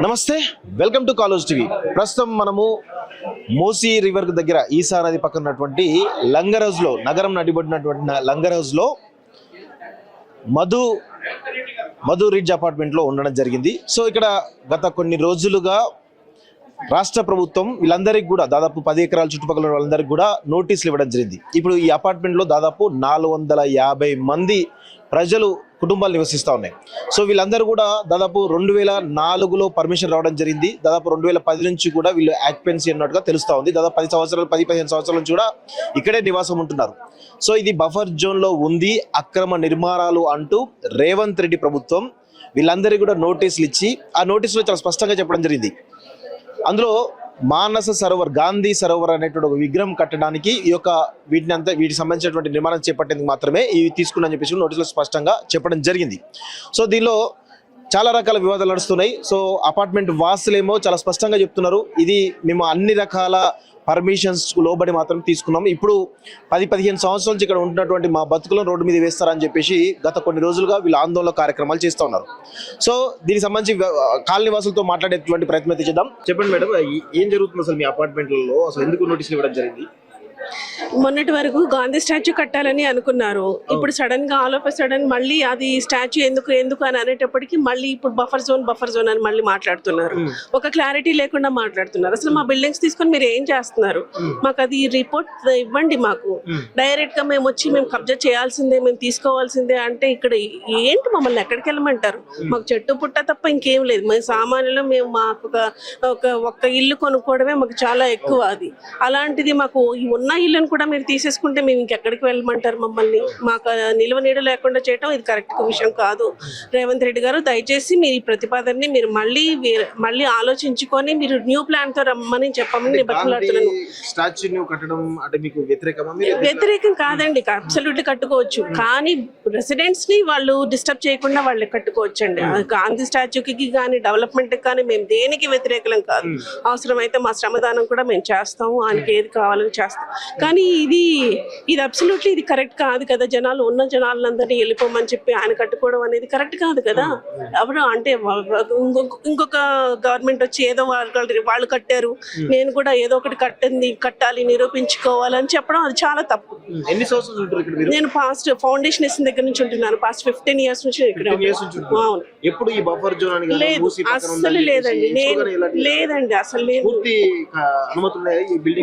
నమస్తే, welcome to college TV. ప్రస్తుతం మనము మూసీ రివర్ దగ్గర ఈసా నది పక్కన ఉన్నటువంటి లంగర్ హౌస్ లో, నగరం నడిబడినటువంటి లంగర్ హౌస్ లో మధు రిడ్జ్ అపార్ట్మెంట్ లో ఉండడం జరిగింది. సో ఇక్కడ గత కొన్ని రోజులుగా రాష్ట్ర ప్రభుత్వం వీళ్ళందరికీ కూడా దాదాపు 10 ఎకరాల చుట్టుపక్కల వాళ్ళందరికీ కూడా నోటీసులు ఇవ్వడం జరిగింది. ఇప్పుడు ఈ అపార్ట్మెంట్ లో దాదాపు 450 మంది ప్రజలు కుటుంబాలు నివసిస్తూ ఉన్నాయి. సో వీళ్ళందరూ కూడా దాదాపు 2004లో పర్మిషన్ రావడం జరిగింది. దాదాపు 2010 నుంచి కూడా వీళ్ళు ఆక్యుపెన్సీ అన్నట్టుగా తెలుస్తూ ఉంది. దాదాపు 10-15 సంవత్సరాల నుంచి కూడా ఇక్కడే నివాసం ఉంటున్నారు. సో ఇది బఫర్ జోన్ లో ఉంది, అక్రమ నిర్మాణాలు అంటూ రేవంత్ రెడ్డి ప్రభుత్వం వీళ్ళందరికీ కూడా నోటీసులు ఇచ్చి ఆ నోటీసులో చాలా స్పష్టంగా చెప్పడం జరిగింది. అందులో మానస సరోవర్, గాంధీ సరోవర్ అనేటువంటి ఒక విగ్రహం కట్టడానికి వీటికి సంబంధించినటువంటి నిర్మాణం చేపట్టేందుకు మాత్రమే ఇవి తీసుకున్నారని చెప్పేసి నోటీసులో స్పష్టంగా చెప్పడం జరిగింది. సో దీనిలో చాలా రకాల వివాదాలు నడుస్తున్నాయి. సో అపార్ట్మెంట్ వాసులేమో చాలా స్పష్టంగా చెప్తున్నారు, ఇది మేము అన్ని రకాల పర్మిషన్స్ లోబడి మాత్రం తీసుకున్నాము, ఇప్పుడు 10-15 సంవత్సరాల నుంచి ఇక్కడ ఉంటున్నటువంటి మా బతుకులను రోడ్డు మీద వేస్తారని చెప్పేసి గత కొన్ని రోజులుగా వీళ్ళు ఆందోళన కార్యక్రమాలు చేస్తూ ఉన్నారు. సో దీనికి సంబంధించి కాలనీ వాసులతో మాట్లాడేటువంటి ప్రయత్నం అయితే చేద్దాం. చెప్పండి మేడం, ఏం జరుగుతుంది అసలు మీ అపార్ట్మెంట్లలో? అసలు ఎందుకు నోటీసులు ఇవ్వడం జరిగింది? మొన్నటి వరకు గాంధీ స్టాచ్యూ కట్టాలని అనుకున్నారు. ఇప్పుడు సడన్ గా ఆల్ ఆఫ్ సడన్ మళ్ళీ అది స్టాచ్యూ ఎందుకు అని అనేటప్పటికి మళ్ళీ ఇప్పుడు బఫర్ జోన్ అని మళ్ళీ మాట్లాడుతున్నారు. ఒక క్లారిటీ లేకుండా మాట్లాడుతున్నారు. అసలు మా బిల్డింగ్స్ తీసుకొని మీరు ఏం చేస్తున్నారు? మాకు అది రిపోర్ట్ ఇవ్వండి. మాకు డైరెక్ట్ గా మేము కబ్జా చేయాల్సిందే, మేము తీసుకోవాల్సిందే అంటే ఇక్కడ ఏంటి? మమ్మల్ని ఎక్కడికి వెళ్ళమంటారు? మాకు చెట్టు పుట్ట తప్ప ఇంకేం లేదు. మేము సామాన్యులు, మేము మాకు ఒక్క ఇల్లు కొనుక్కోవడమే మాకు చాలా ఎక్కువ. అది అలాంటిది మాకు ఉన్న ఇల్లును కూడా మీరు తీసేసుకుంటే మేము ఇంకెక్కడికి వెళ్ళమంటారు మమ్మల్ని? మాకు నిల్వ నీడ లేకుండా చేయడం ఇది కరెక్ట్ విషయం కాదు. రేవంత్ రెడ్డి గారు దయచేసి మీరు ఈ ప్రతిపాదనని మీరు మళ్ళీ ఆలోచించుకొని మీరు న్యూ ప్లాన్ తో రమ్మని చెప్పమని బతుకులాడుతున్నాను. వ్యతిరేకం కాదండి, అబ్సల్యూట్లీ కట్టుకోవచ్చు. కానీ రెసిడెంట్స్ ని వాళ్ళు డిస్టర్బ్ చేయకుండా వాళ్ళు కట్టుకోవచ్చు అండి. గాంధీ స్టాచ్యూకి కానీ డెవలప్మెంట్ కానీ మేము దేనికి వ్యతిరేకం కాదు. అవసరమైతే మా శ్రమదానం కూడా మేము చేస్తాము, ఆయనకి ఏది కావాలని చేస్తాం. కానీ ఇది అబ్సల్యూట్లీ ఇది కరెక్ట్ కాదు కదా. ఉన్న జనాలందరినీ వెళ్ళిపోమని చెప్పి ఆయన కట్టుకోవడం అనేది కరెక్ట్ కాదు కదా. ఎవరు అంటే ఇంకొక గవర్నమెంట్ వచ్చి ఏదో వాళ్ళు కట్టారు, నేను కూడా ఏదో ఒకటి కట్టాలి, నిరూపించుకోవాలని చెప్పడం అది చాలా తప్పు. నేను పాస్ట్ ఫౌండేషన్ వేసిన దగ్గర నుంచి ఉంటున్నాను. పాస్ట్ 15 ఇయర్స్ నుంచి ఇక్కడ. అసలు లేదండి అసలు లేదు.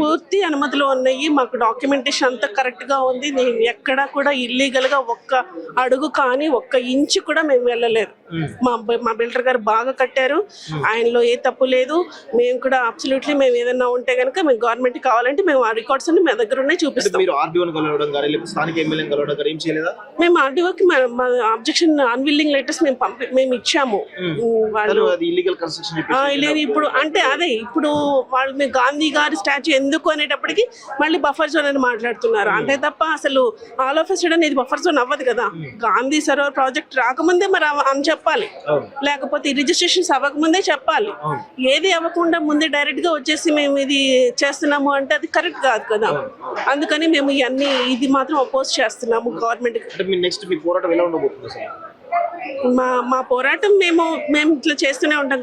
పూర్తి అనుమతులు ఉన్నాయి. మాకు డాక్యుమెంటేషన్ అంతా కరెక్ట్ గా ఉంది. నేను ఎక్కడా కూడా ఇల్లీగల్ గా ఒక్క అడుగు కానీ ఒక్క ఇంచు కూడా మేము వెళ్ళలేదు. మా బిల్డర్ గారు బాగా కట్టారు, ఆయనలో ఏ తప్పు లేదు. మేము కూడా అబ్సల్యూట్లీ మేము ఏదైనా ఉంటే కనుక మేము గవర్నమెంట్ కావాలంటే మేము ఆ రికార్డ్స్ అన్ని మా దగ్గర ఉన్నాయి, చూపిస్తాం. మేము ఆర్డీఓకి మా అబ్జెక్షన్ అన్విల్లింగ్ లెటర్స్ మేము ఇచ్చాము. వాళ్ళు ఇప్పుడు అంటే అదే ఇప్పుడు వాళ్ళు మేము గాంధీ గారి స్టాచ్యూ ఎందుకు అనేటప్పటికి మళ్ళీ బఫర్ జోన్ అని మాట్లాడుతున్నారు. అంతే తప్ప అసలు ఆల్ ఆఫ్ సడన్ ఇది బఫర్ జోన్ అవ్వదు కదా. గాంధీ సరోవర్ ప్రాజెక్ట్ రాకముందే మరి అని చెప్పాలి, లేకపోతే రిజిస్ట్రేషన్స్ అవ్వకముందే చెప్పాలి. ఏది అవ్వకుండా ముందే డైరెక్ట్ గా వచ్చేసి మేము ఇది చేస్తున్నాము అంటే అది కరెక్ట్ కాదు కదా. అందుకని మేము ఇది మాత్రం అపోజ్ చేస్తున్నాము గవర్నమెంట్. మా పోరాటం మేము ఇట్లా చేస్తూనే ఉంటాం.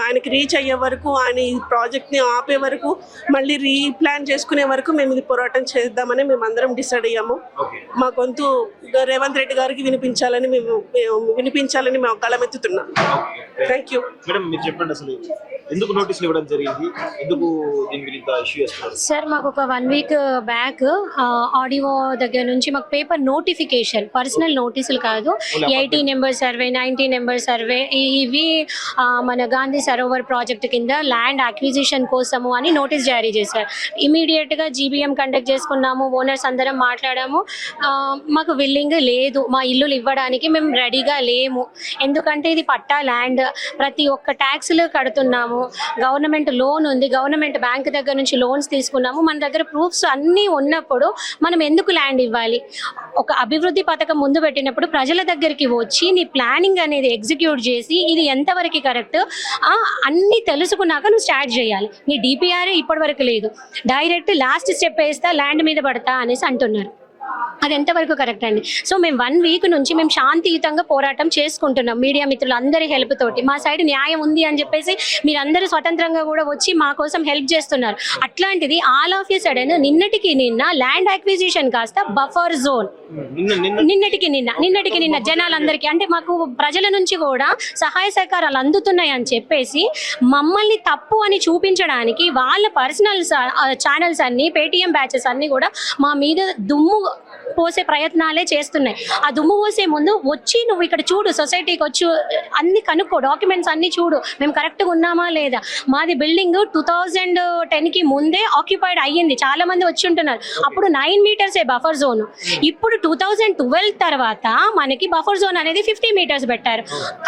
ఆయనకి రీచ్ అయ్యే వరకు, ఆయన ఈ ప్రాజెక్ట్ ని ఆపే వరకు, మళ్ళీ రీప్లాన్ చేసుకునే వరకు మేము ఇది పోరాటం చేద్దామని మేము అందరం డిసైడ్ అయ్యాము. మా గొంతు రేవంత్ రెడ్డి గారికి వినిపించాలని మేము గళమెత్తుతున్నాం. Thank you. ఎందుకు నోటీసులు ఇవ్వడం జరిగింది? ఎందుకు దీని గురించి ఇష్యూ చేస్తున్నారు? సార్ మాకు ఒక 1 వీక్ బ్యాక్ ఆడియో దగ్గర నుంచి మాకు పేపర్ నోటిఫికేషన్, పర్సనల్ నోటీసులు కాదు, 80 నెంబర్ సర్వే, 90 నెంబర్ సర్వే, ఇవి మన గాంధీ సరోవర్ ప్రాజెక్ట్ కింద ల్యాండ్ అక్విజిషన్ కోసము అని నోటీస్ జారీ చేశారు. ఇమీడియట్గా జీబీఎం కండక్ట్ చేసుకున్నాము, ఓనర్స్ అందరం మాట్లాడాము. మాకు విల్లింగ్ లేదు, మా ఇల్లులు ఇవ్వడానికి మేము రెడీగా లేము. ఎందుకంటే ఇది పట్టా ల్యాండ్, ప్రతి ఒక్క ట్యాక్స్లు కడుతున్నాము, గవర్నమెంట్ లోన్ ఉంది, గవర్నమెంట్ బ్యాంక్ దగ్గర నుంచి లోన్స్ తీసుకున్నాము. మన దగ్గర ప్రూఫ్స్ అన్నీ ఉన్నప్పుడు మనం ఎందుకు ల్యాండ్ ఇవ్వాలి? ఒక అభివృద్ధి పథకం ముందు పెట్టినప్పుడు ప్రజల దగ్గరికి వచ్చి నీ ప్లానింగ్ అనేది ఎగ్జిక్యూట్ చేసి ఇది ఎంతవరకు కరెక్ట్ అన్నీ తెలుసుకున్నాక నువ్వు స్టార్ట్ చేయాలి. నీ డిపిఆర్ ఇప్పటి వరకు లేదు, డైరెక్ట్ లాస్ట్ స్టెప్ వేస్తా ల్యాండ్ మీద పడతా అనేసి అంటున్నారు. అది ఎంతవరకు కరెక్ట్ అండి? సో మేము 1 వీక్ నుంచి మేము శాంతియుతంగా పోరాటం చేసుకుంటున్నాం మీడియా మిత్రులు అందరి హెల్ప్ తోటి. మా సైడ్ న్యాయం ఉంది అని చెప్పేసి మీరందరూ స్వతంత్రంగా కూడా వచ్చి మా కోసం హెల్ప్ చేస్తున్నారు. అట్లాంటిది ఆల్ ఆఫ్ ఎ సడన్ నిన్నటికి నిన్న ల్యాండ్ అక్విజిషన్ కాస్త బఫర్ జోన్, నిన్నటికి నిన్న జనాలందరికీ అంటే మాకు ప్రజల నుంచి కూడా సహాయ సహకారాలు అందుతున్నాయి అని చెప్పేసి మమ్మల్ని తప్పు అని చూపించడానికి వాళ్ళ పర్సనల్ ఛానల్స్ అన్ని పేటిఎం బ్యాచెస్ అన్ని కూడా మా మీద దుమ్ము పోసే ప్రయత్నాలే చేస్తున్నాయి. ఆ దుమ్ము పోసే ముందు వచ్చి నువ్వు ఇక్కడ చూడు, సొసైటీకి వచ్చి అన్ని కనుక్కో, డాక్యుమెంట్స్ అన్ని చూడు, మేము కరెక్ట్గా ఉన్నామా లేదా. మాది బిల్డింగ్ 2010కి ముందే ఆక్యుపైడ్ అయ్యింది, చాలా మంది వచ్చి ఉంటున్నారు. అప్పుడు 9 మీటర్సే బఫర్ జోన్. ఇప్పుడు 2012 తర్వాత మనకి బఫర్ జోన్ అనేది 50 మీటర్స్ పెట్టారు.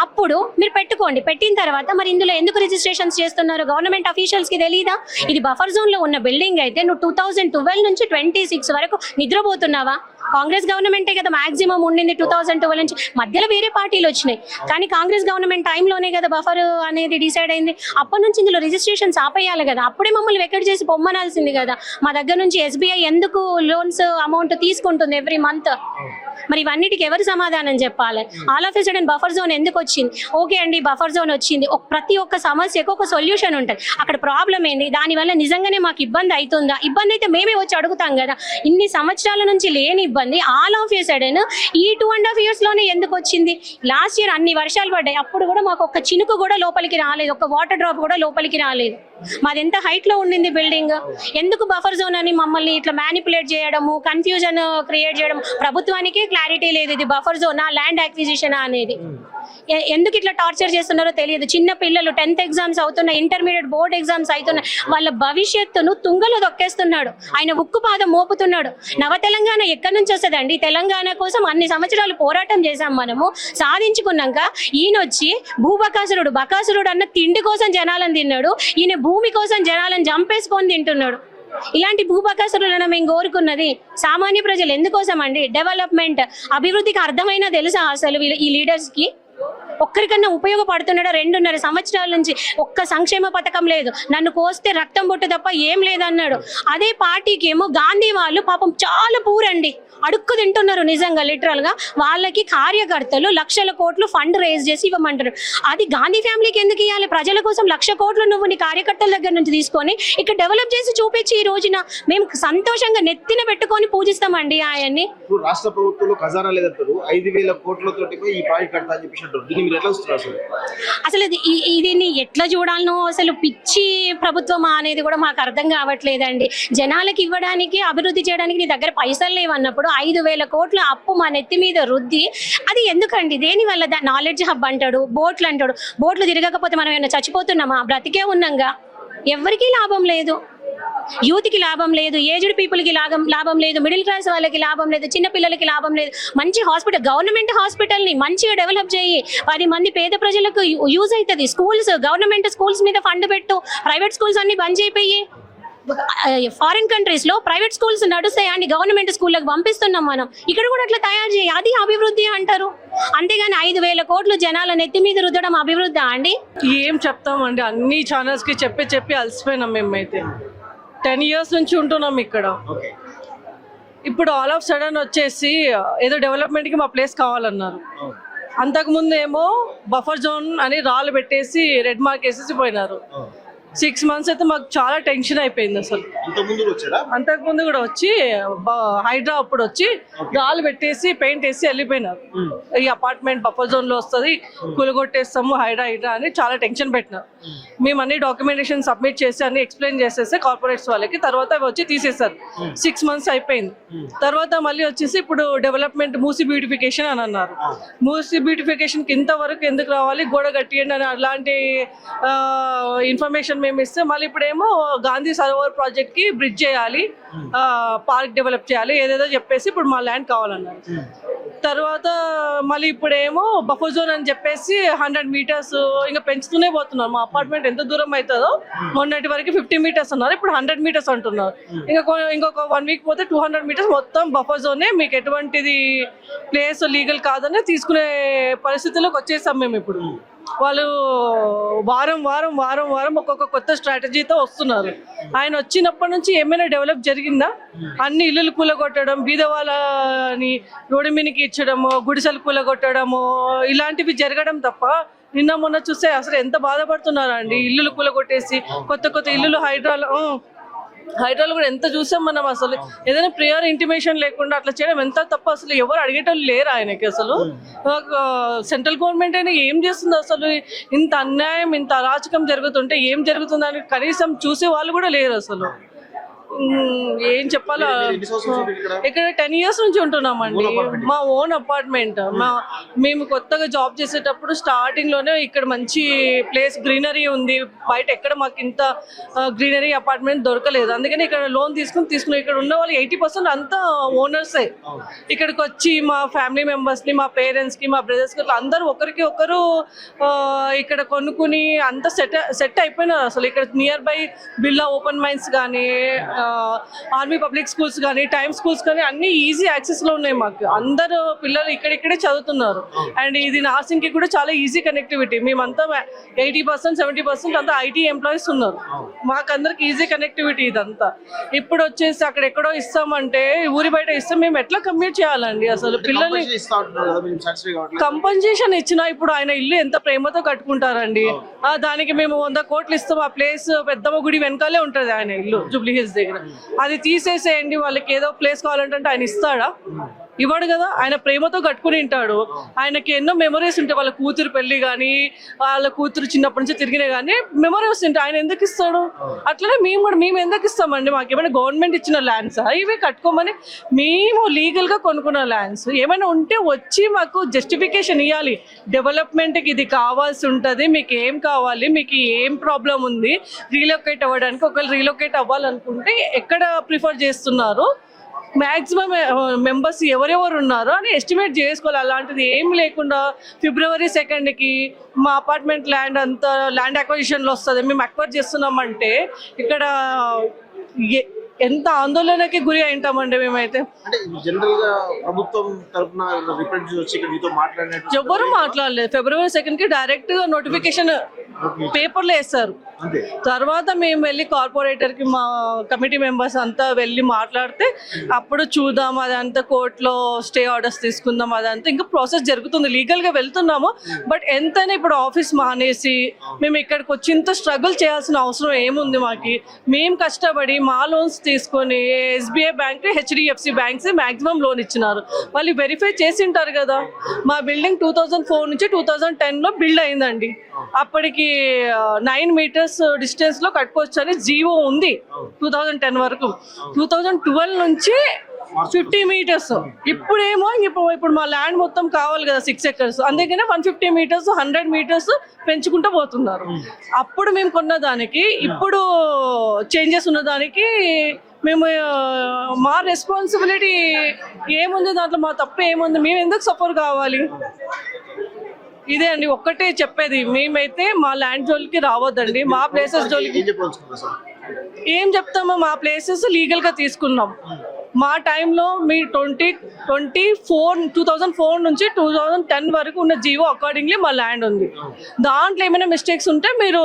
అప్పుడు మీరు పెట్టుకోండి, పెట్టిన తర్వాత మరి ఇందులో ఎందుకు రిజిస్ట్రేషన్స్ చేస్తున్నారు? గవర్నమెంట్ అఫీషియల్స్ కి తెలీదా? ఇది బఫర్ జోన్ లో ఉన్న బిల్డింగ్ అయితే నువ్వు 2012 నుంచి 26 వరకు నిద్రపోతున్నావా? కాంగ్రెస్ గవర్నమెంటే కదా మాక్సిమం ఉండింది 2012 నుంచి. మధ్యలో వేరే పార్టీలు వచ్చినాయి, కానీ కాంగ్రెస్ గవర్నమెంట్ టైంలోనే కదా బఫర్ అనేది డిసైడ్ అయింది. అప్పటి నుంచి ఇందులో రిజిస్ట్రేషన్స్ ఆపేయాలి కదా, అప్పుడే మమ్మల్ని వెకెట్ చేసి పొమ్మనాల్సింది కదా. మా దగ్గర నుంచి SBI ఎందుకు లోన్స్ అమౌంట్ తీసుకుంటుంది ఎవ్రీ మంత్? మరి ఇవన్నిటికి ఎవరు సమాధానం చెప్పాలి? All of a sudden buffer zone ఎందుకు వచ్చింది? ఓకే అండి, బఫర్ జోన్ వచ్చింది, ప్రతి ఒక్క సమస్యకు ఒక సొల్యూషన్ ఉంటుంది. అక్కడ ప్రాబ్లం ఏంది? దానివల్ల నిజంగానే మాకు ఇబ్బంది అవుతుందా? ఇబ్బంది అయితే మేమే వచ్చి అడుగుతాం కదా. ఇన్ని సంవత్సరాల నుంచి లేని ఇబ్బంది ఆల్ ఆఫ్ ఎ సడన్ ఈ 2.5 years లోనే ఎందుకు వచ్చింది? లాస్ట్ ఇయర్ అన్ని వర్షాలు పడ్డాయి, అప్పుడు కూడా మాకు ఒక చినుకు కూడా లోపలికి రాలేదు, ఒక వాటర్ డ్రాప్ కూడా లోపలికి రాలేదు. మాది ఎంత హైట్ లో ఉండింది బిల్డింగ్? ఎందుకు బఫర్ జోన్ అని మమ్మల్ని ఇట్లా మ్యానిపులేట్ చేయడము, కన్ఫ్యూజన్ క్రియేట్ చేయడం? ప్రభుత్వానికి క్లారిటీ లేదు ఇది బఫర్ జోనా ల్యాండ్ అక్విజిషనా అనేది. ఎందుకు ఇట్లా టార్చర్ చేస్తున్నారో తెలియదు. చిన్న పిల్లలు 10th ఎగ్జామ్స్ అవుతున్నాయి, ఇంటర్మీడియట్ బోర్డ్ ఎగ్జామ్స్ అవుతున్నాయి, వాళ్ళ భవిష్యత్తును తుంగలో దొక్కేస్తున్నాడు, ఆయన ఉక్కు పాదం మోపుతున్నాడు. నవ తెలంగాణ ఎక్కడి నుంచి వస్తుందండి? తెలంగాణ కోసం అన్ని సంవత్సరాలు పోరాటం చేశాం మనము, సాధించుకున్నాక ఈయనొచ్చి బకాసురుడు అన్న తిండి కోసం జనాలను తిన్నాడు, ఈయన భూమి కోసం జనాలను చంపేసుకొని తింటున్నాడు. ఇలాంటి భూబకాసురులను మేము కోరుకున్నది సామాన్య ప్రజలు ఎందుకోసం అండి? డెవలప్మెంట్, అభివృద్ధికి అర్థమైనా తెలుసా అసలు ఈ లీడర్స్ కి? ఒక్కరికన్నా ఉపయోగపడుతున్నాడా? 2.5 సంవత్సరాల నుంచి ఒక్క సంక్షేమ పథకం లేదు, నన్ను కోస్తే రక్తం బొట్టు తప్ప ఏం లేదన్నాడు. అదే పార్టీకి ఏమో గాంధీ వాళ్ళు పాపం చాలా పూరండి, అడుక్కు తింటున్నారు నిజంగా లిటరల్ గా. వాళ్ళకి కార్యకర్తలు లక్షల కోట్లు ఫండ్ రేజ్ చేసి ఇవ్వమంటారు. అది గాంధీ ఫ్యామిలీకి ఎందుకు ఇవ్వాలి? ప్రజల కోసం 1,00,000 కోట్లు నువ్వు నీ కార్యకర్తల దగ్గర నుంచి తీసుకొని ఇక్కడ డెవలప్ చేసి చూపించి ఈ రోజున మేము సంతోషంగా నెత్తిన పెట్టుకొని పూజిస్తామండి ఆయన్ని. రాష్ట్ర ప్రభుత్వంలో ఖజానా లేదంటారు, 5,000 కోట్లతోటి ఈ ప్రాజెక్ట్ కడతా అని చెప్పేసి అంటారు. దీన్ని మీరు ఎట్లా చూస్తారు? అసలు దీన్ని ఎట్లా చూడాలనో, అసలు పిచ్చి ప్రభుత్వం అనేది కూడా మాకు అర్థం కావట్లేదండి. జనాలకు ఇవ్వడానికి, అభివృద్ధి చేయడానికి నీ దగ్గర పైసలు లేవన్నప్పుడు 5,000 కోట్ల అప్పు మా నెత్తి మీద రుద్ది అది ఎందుకండి? దేని వల్ల? నాలెడ్జ్ హబ్ అంటాడు, బోట్లు అంటాడు. బోట్లు తిరగకపోతే మనం ఏమైనా చచ్చిపోతున్నామా? బ్రతికే ఉన్నాగా. ఎవరికీ లాభం లేదు, యూత్కి లాభం లేదు, ఏజ్డ్ పీపుల్కి లాభం లేదు, మిడిల్ క్లాస్ వాళ్ళకి లాభం లేదు, చిన్న పిల్లలకి లాభం లేదు. మంచి హాస్పిటల్, గవర్నమెంట్ హాస్పిటల్ని మంచిగా డెవలప్ చేయి, 10 మంది పేద ప్రజలకు యూజ్ అవుతుంది. స్కూల్స్, గవర్నమెంట్ స్కూల్స్ మీద ఫండ్ పెట్టు, ప్రైవేట్ స్కూల్స్ అన్ని బంద్ చేయిపోయి. ఫారిన్ కంట్రీస్ లో ప్రైవేట్ స్కూల్స్ నడుస్తాయి అండి, గవర్నమెంట్ స్కూళ్ళకి పంపిస్తున్నాం మనం. ఇక్కడ కూడా అట్లా తయారు చేయి, అది అభివృద్ధి అంటారు. అంతేగాని 5,000 కోట్లు జనాల నెత్తి మీద రుద్దడం అభివృద్ధి అండి? ఏం చెప్తామండి, అన్ని ఛానల్స్ కి చెప్పి అలసిపోయినాం. మేమైతే 10 years నుంచి ఉంటున్నాం ఇక్కడ. ఇప్పుడు ఆల్ ఆఫ్ సడన్ వచ్చేసి ఏదో డెవలప్మెంట్ కి మా ప్లేస్ కావాలన్నారు. అంతకుముందు ఏమో బఫర్ జోన్ అని రాళ్ళు పెట్టేసి రెడ్ మార్క్ వేసేసి పోయినారు. 6 months అయితే మాకు చాలా టెన్షన్ అయిపోయింది అసలు. అంతకుముందు కూడా వచ్చి హైడ్రా అప్పుడు వచ్చి రాళ్ళు పెట్టేసి పెయింట్ వేసి వెళ్ళిపోయినారు. ఈ అపార్ట్మెంట్ బఫర్ జోన్ లో వస్తుంది, కూలగొట్టేస్తాము హైడ్రా అని చాలా టెన్షన్ పెట్టినారు. మేము అన్ని డాక్యుమెంటేషన్ సబ్మిట్ చేసి అన్ని ఎక్స్ప్లెయిన్ చేసేస్తే కార్పొరేట్స్ వాళ్ళకి, తర్వాత వచ్చి తీసేస్తారు. 6 months అయిపోయింది. తర్వాత మళ్ళీ వచ్చేసి ఇప్పుడు డెవలప్మెంట్ మూసి బ్యూటిఫికేషన్ అని అన్నారు. మూసి బ్యూటిఫికేషన్ కి ఇంతవరకు ఎందుకు రావాలి, గోడ కట్టియండి అని అలాంటి ఇన్ఫర్మేషన్ మేము ఇస్తే, మళ్ళీ ఇప్పుడేమో గాంధీ సరోవర్ ప్రాజెక్ట్ కి బ్రిడ్జ్ చేయాలి, పార్క్ డెవలప్ చేయాలి, ఏదేదో చెప్పేసి ఇప్పుడు మా ల్యాండ్ కావాలన్నారు. తర్వాత మళ్ళీ ఇప్పుడేమో బఫర్ జోన్ అని చెప్పేసి 100 meters ఇంకా పెంచుతూనే పోతున్నారు. మా అపార్ట్మెంట్ ఎంత దూరం అవుతుందో మొన్నటి వరకు 50 meters అన్నారు, ఇప్పుడు 100 meters అంటున్నారు. ఇంకొక 1 week పోతే 200 meters మొత్తం బఫర్ జోనే, మీకు ఎటువంటిది ప్లేస్ లీగల్ కాదని తీసుకునే పరిస్థితుల్లోకి వచ్చేసాం మేము ఇప్పుడు. వాళ్ళు వారం వారం వారం వారం ఒక్కొక్క కొత్త స్ట్రాటజీతో వస్తున్నారు. ఆయన వచ్చినప్పటి నుంచి ఏమైనా డెవలప్ జరిగిందా? అన్ని ఇల్లులు కూలగొట్టడం, బీద వాళ్ళని రోడ్డు మీదకి ఇచ్చడము, గుడిసెలు కూలగొట్టడము, ఇలాంటివి జరగడం తప్ప నిన్న మొన్న చూస్తే అసలు ఎంత బాధపడుతున్నారండి. ఇల్లులు కూలగొట్టేసి కొత్త కొత్త ఇల్లులు హైడ్రాలో కూడా ఎంత చూసాం మనం. అసలు ఏదైనా ప్రియర్ ఇంటిమేషన్ లేకుండా అట్లా చేయడం ఎంత తప్ప. అసలు ఎవరు అడిగేటోళ్ళు లేరు ఆయనకి. అసలు సెంట్రల్ గవర్నమెంట్ అయినా ఏం చేస్తుంది? అసలు ఇంత అన్యాయం, ఇంత అరాచకం జరుగుతుంటే ఏం జరుగుతుందని కనీసం చూసే వాళ్ళు కూడా లేరు అసలు. ఏం చెప్పాలా, ఇక్కడ 10 years నుంచి ఉంటున్నామండి. మా ఓన్ అపార్ట్మెంట్. మేము కొత్తగా జాబ్ చేసేటప్పుడు స్టార్టింగ్ లోనే ఇక్కడ మంచి ప్లేస్, గ్రీనరీ ఉంది. బయట ఎక్కడ మాకు ఇంత గ్రీనరీ అపార్ట్మెంట్ దొరకలేదు. అందుకని ఇక్కడ లోన్ తీసుకుని ఇక్కడ ఉన్న వాళ్ళు 80% అంతా ఓనర్సే. ఇక్కడికి వచ్చి మా ఫ్యామిలీ మెంబర్స్ ని, మా పేరెంట్స్ కి, మా బ్రదర్స్ కి అందరూ ఒకరికి ఒకరు ఇక్కడ కొనుక్కుని అంతా సెట్ అయిపోయినారు. అసలు ఇక్కడ near by Birla open mines కానీ, ఆర్మీ పబ్లిక్ స్కూల్స్ కానీ, టైమ్ స్కూల్స్ కానీ అన్ని ఈజీ యాక్సెస్ లో ఉన్నాయి మాకు. అందరు పిల్లలు ఇక్కడిక్కడే చదువుతున్నారు. అండ్ ఇది నర్సింగ్ కి కూడా చాలా ఈజీ కనెక్టివిటీ. మేమంతా 80% 70% అంతా ఐటీ ఎంప్లాయీస్ ఉన్నారు. మాకందరికి ఈజీ కనెక్టివిటీ ఇదంతా. ఇప్పుడు వచ్చేసి అక్కడ ఎక్కడో ఇస్తామంటే, ఊరి బయట ఇస్తే మేము ఎట్లా కమ్యూట్ చేయాలండి? అసలు పిల్లల్ని కంపెన్సేషన్ ఇచ్చినా ఇప్పుడు ఆయన ఇల్లు ఎంత ప్రేమతో కట్టుకుంటారండి. దానికి మేము 100 కోట్లు ఇస్తాం. ఆ ప్లేస్ పెద్దమ్మ గుడి వెనకాలే ఉంటుంది ఆయన ఇల్లు, జూబ్లీ హిల్స్ దగ్గర. అది తీసేసేయండి, వాళ్ళకి ఏదో ప్లేస్ కావాలంటే ఆయన ఇస్తాడా? ఇవ్వడు కదా. ఆయన ప్రేమతో కట్టుకుని ఉంటాడు. ఆయనకి ఎన్నో మెమరీస్ ఉంటాయి. వాళ్ళ కూతురు పెళ్లి కానీ, వాళ్ళ కూతురు చిన్నప్పటి నుంచి తిరిగినా కానీ మెమరీస్ ఉంటాయి. ఆయన ఎందుకు ఇస్తాడు? అట్లనే మేము ఎందుకు ఇస్తామండి? మాకు ఏమైనా గవర్నమెంట్ ఇచ్చిన ల్యాండ్స్ ఇవి కట్టుకోమని మేము లీగల్ గా కొనుక్కున్న ల్యాండ్స్ ఏమైనా ఉంటే వచ్చి మాకు జస్టిఫికేషన్ ఇవ్వాలి. డెవలప్మెంట్కి ఇది కావాల్సి ఉంటుంది, మీకు ఏం కావాలి, మీకు ఏం ప్రాబ్లం ఉంది, రీలొకేట్ అవ్వడానికి. ఒకవేళ రీలొకేట్ అవ్వాలనుకుంటే ఎక్కడ ప్రిఫర్ చేస్తున్నారు, మ్యాక్సిమం మెంబర్స్ ఎవరెవరు ఉన్నారో అని ఎస్టిమేట్ చేసుకోవాలి. అలాంటిది ఏం లేకుండా February 2కి మా అపార్ట్మెంట్ ల్యాండ్ అంతా ల్యాండ్ అక్విజిషన్లో వస్తుంది, మేము అక్వైర్ చేస్తున్నామంటే ఇక్కడ ఎంత ఆందోళనకి గురి అయింటామండి మేమైతే. ఎవరు మాట్లాడలేదు. February 2కి డైరెక్ట్ గా నోటిఫికేషన్ పేపర్లో వేస్తారు. తర్వాత మేము వెళ్ళి కార్పొరేటర్ కి మా కమిటీ మెంబర్స్ అంతా వెళ్ళి మాట్లాడితే అప్పుడు చూద్దాం, అదంతా కోర్టులో స్టే ఆర్డర్స్ తీసుకుందాం, అదంతా ఇంకా ప్రాసెస్ జరుగుతుంది. లీగల్ గా వెళ్తున్నాము. బట్ ఎంతైనా ఇప్పుడు ఆఫీస్ మానేసి మేము ఇక్కడికి వచ్చి ఇంత స్ట్రగుల్ చేయాల్సిన అవసరం ఏముంది మాకి? మేము కష్టపడి మా లోన్స్ తీసుకొని SBI bank, HDFC banks maximum loan ఇచ్చినారు. వాళ్ళు వెరిఫై చేసి ఉంటారు కదా. మా బిల్డింగ్ 2004 నుంచి 2010లో బిల్డ్ అయిందండి. అప్పటికి 9 meters డిస్టెన్స్ లో కట్టుకోవచ్చు అని జీవో ఉంది 2010 వరకు. 2012 నుంచి 50 meters. ఇప్పుడేమో ఇప్పుడు మా ల్యాండ్ మొత్తం కావాలి కదా 6 acres. అందుకనే 150 meters 100 meters పెంచుకుంటూ పోతున్నారు. అప్పుడు మేము కొన్న దానికి ఇప్పుడు చేంజెస్ ఉన్న దానికి మేము మా రెస్పాన్సిబిలిటీ ఏముంది దాంట్లో? మా తప్పు ఏముంది? మేము ఎందుకు సఫర్ కావాలి? ఇదే అండి ఒక్కటే చెప్పేది. మేమైతే మా ల్యాండ్ జోలికి రావద్దండి. మా ప్లేసెస్ జోలికి ఏం చెప్తామో, మా ప్లేసెస్ లీగల్ గా తీసుకున్నాం. మా టైంలో మీ 2004 నుంచి 2010 వరకు ఉన్న జీవో అకార్డింగ్లీ మా ల్యాండ్ ఉంది. దాంట్లో ఏమైనా మిస్టేక్స్ ఉంటే మీరు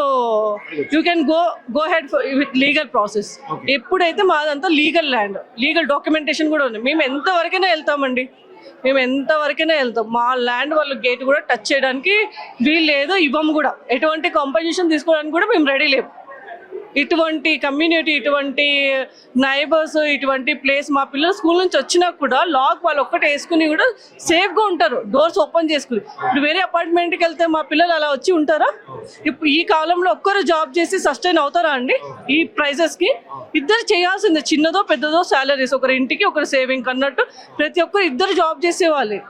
you can go head with legal process. ఎప్పుడైతే మాదంతా లీగల్ ల్యాండ్, లీగల్ డాక్యుమెంటేషన్ కూడా ఉంది. మేము ఎంతవరకైనా వెళ్తామండి. మా ల్యాండ్ వాళ్ళు గేట్ కూడా టచ్ చేయడానికి వీలు లేదు, ఇవ్వము కూడా. ఎటువంటి కాంపన్సేషన్ తీసుకోవడానికి కూడా మేము రెడీ లేము. ఇటువంటి కమ్యూనిటీ, ఇటువంటి నైబర్స్, ఇటువంటి ప్లేస్ మా పిల్లలు స్కూల్ నుంచి వచ్చినా కూడా లాక్ వాళ్ళు ఒక్కటే వేసుకుని కూడా సేఫ్గా ఉంటారు, డోర్స్ ఓపెన్ చేసుకుని. ఇప్పుడు వేరే అపార్ట్మెంట్కి వెళ్తే మా పిల్లలు అలా వచ్చి ఉంటారా? ఇప్పుడు ఈ కాలంలో ఒక్కరు జాబ్ చేసి సస్టైన్ అవుతారా అండి? ఈ ప్రైజెస్కి ఇద్దరు చేయాల్సిందే, చిన్నదో పెద్దదో శాలరీస్. ఒకరి ఇంటికి ఒకరు సేవింగ్ అన్నట్టు ప్రతి ఒక్కరు ఇద్దరు జాబ్ చేసేవాళ్ళే.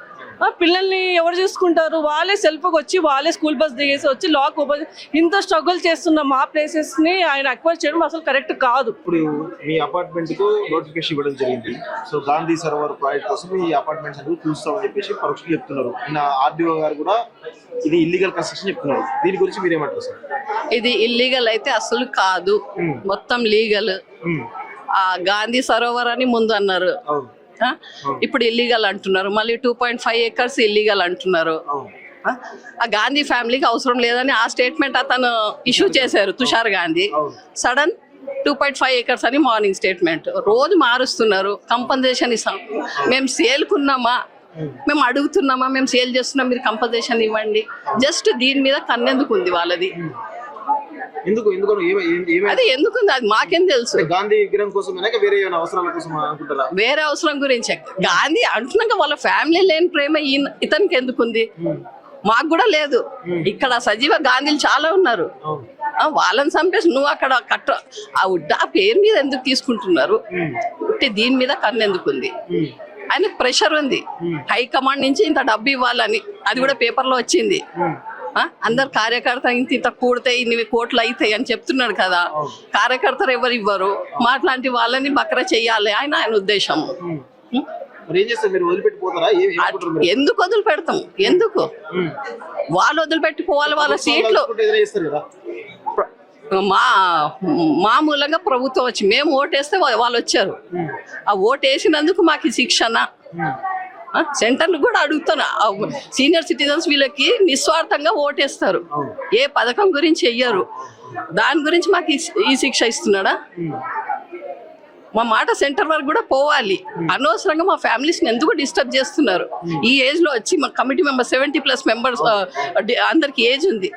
పిల్లల్ని ఎవరు చూసుకుంటారు? వాళ్ళే సెల్ఫ్గా వచ్చి వాళ్ళే స్కూల్ బస్ దిగేసి వచ్చి లాక్ ఓపెన్. ఇంత స్ట్రగుల్ చేస్తున్న మా ప్లేసెస్ ని ఆయన అక్వైర్ చేయడం అసలు కరెక్ట్ కాదు. ఇప్పుడు మీ అపార్ట్మెంట్ కు నోటిఫికేషన్ ఇవ్వడం జరిగింది. సో గాంధీ సరోవర్ ప్రాజెక్ట్ కోసం ఈ అపార్ట్మెంట్స్ అనేది చూస్తామని చెప్పేసి పరోక్షంగా చెప్తున్నారు. RDO గారు కూడా ఇది ఇల్లీగల్ కన్స్ట్రక్షన్ చెప్తున్నారు. దీని గురించి మీరేమంటారు సార్? ఇది ఇల్లీగల్ అయితే అసలు కాదు, మొత్తం లీగల్. గాంధీ సరోవర్ అని ముందు అన్నారు, ఇప్పుడు ఇల్లీగల్ అంటున్నారు. మళ్ళీ 2.5 acres ఇల్లీగల్ అంటున్నారు. ఆ గాంధీ ఫ్యామిలీకి అవసరం లేదని ఆ స్టేట్మెంట్ అతను ఇష్యూ చేశారు తుషార్ గాంధీ. సడన్ 2.5 acres అని మార్నింగ్ స్టేట్మెంట్. రోజు మారుస్తున్నారు. కంపన్సేషన్ ఇస్తాం. మేము సేల్కున్నామా, మేము అడుగుతున్నామా, మేము సేల్ చేస్తున్నాం, మీరు కంపన్సేషన్ ఇవ్వండి. జస్ట్ దీని మీద కన్నెందుకు ఉంది వాళ్ళది. అది ఎందుకుంది అది మాకేం తెలుసు. గాంధీ విగ్రహం కోసం వేరే అవసరాల కోసం అనుకుంటారా? వేరే అవసరం గురించే. గాంధీ అంటున్నాక వాళ్ళ ఫ్యామిలీ లేని ప్రేమ ఇతనికి ఎందుకుంది? మాకు కూడా లేదు. ఇక్కడ సజీవ గాంధీలు చాలా ఉన్నారు. వాళ్ళని చంపేసి నువ్వు అక్కడ ఆ పేరు మీద ఎందుకు తీసుకుంటున్నారు? దీని మీద కన్నెందుకుంది? ఆయనకు ప్రెషర్ ఉంది హైకమాండ్ నుంచి, ఇంత డబ్బు ఇవ్వాలని. అది కూడా పేపర్లో వచ్చింది. అందరు కార్యకర్త ఇంత కూడితే ఇన్ని కోట్లు అవుతాయి అని చెప్తున్నాడు కదా. కార్యకర్తలు ఎవరు ఇవ్వరు. మాట్లాంటి వాళ్ళని బక్రా చెయ్యాలి ఆయన ఉద్దేశం. ఎందుకు వదిలిపెడతాం? ఎందుకు వాళ్ళు వదిలిపెట్టుకోవాలి? వాళ్ళ సీట్లు మామూలుగా ప్రభుత్వం వచ్చి మేము ఓటేస్తే వాళ్ళు వచ్చారు. ఆ ఓటు వేసినందుకు మాకు శిక్షణ. సెంటర్లు కూడా అడుగుతాను. సీనియర్ సిటిజన్స్ వీళ్ళకి నిస్వార్థంగా ఓటేస్తారు. ఏ పథకం గురించి వెయ్యరు. దాని గురించి మాకు ఈ శిక్ష ఇస్తున్నాడా? మా మాట సెంటర్ వరకు కూడా పోవాలి. అనవసరంగా మా ఫ్యామిలీస్ని ఎందుకు డిస్టర్బ్ చేస్తున్నారు? ఈ ఏజ్ లో వచ్చి మా కమిటీ మెంబర్స్ 70+ మెంబర్స్ అందరికి ఏజ్ ఉంది.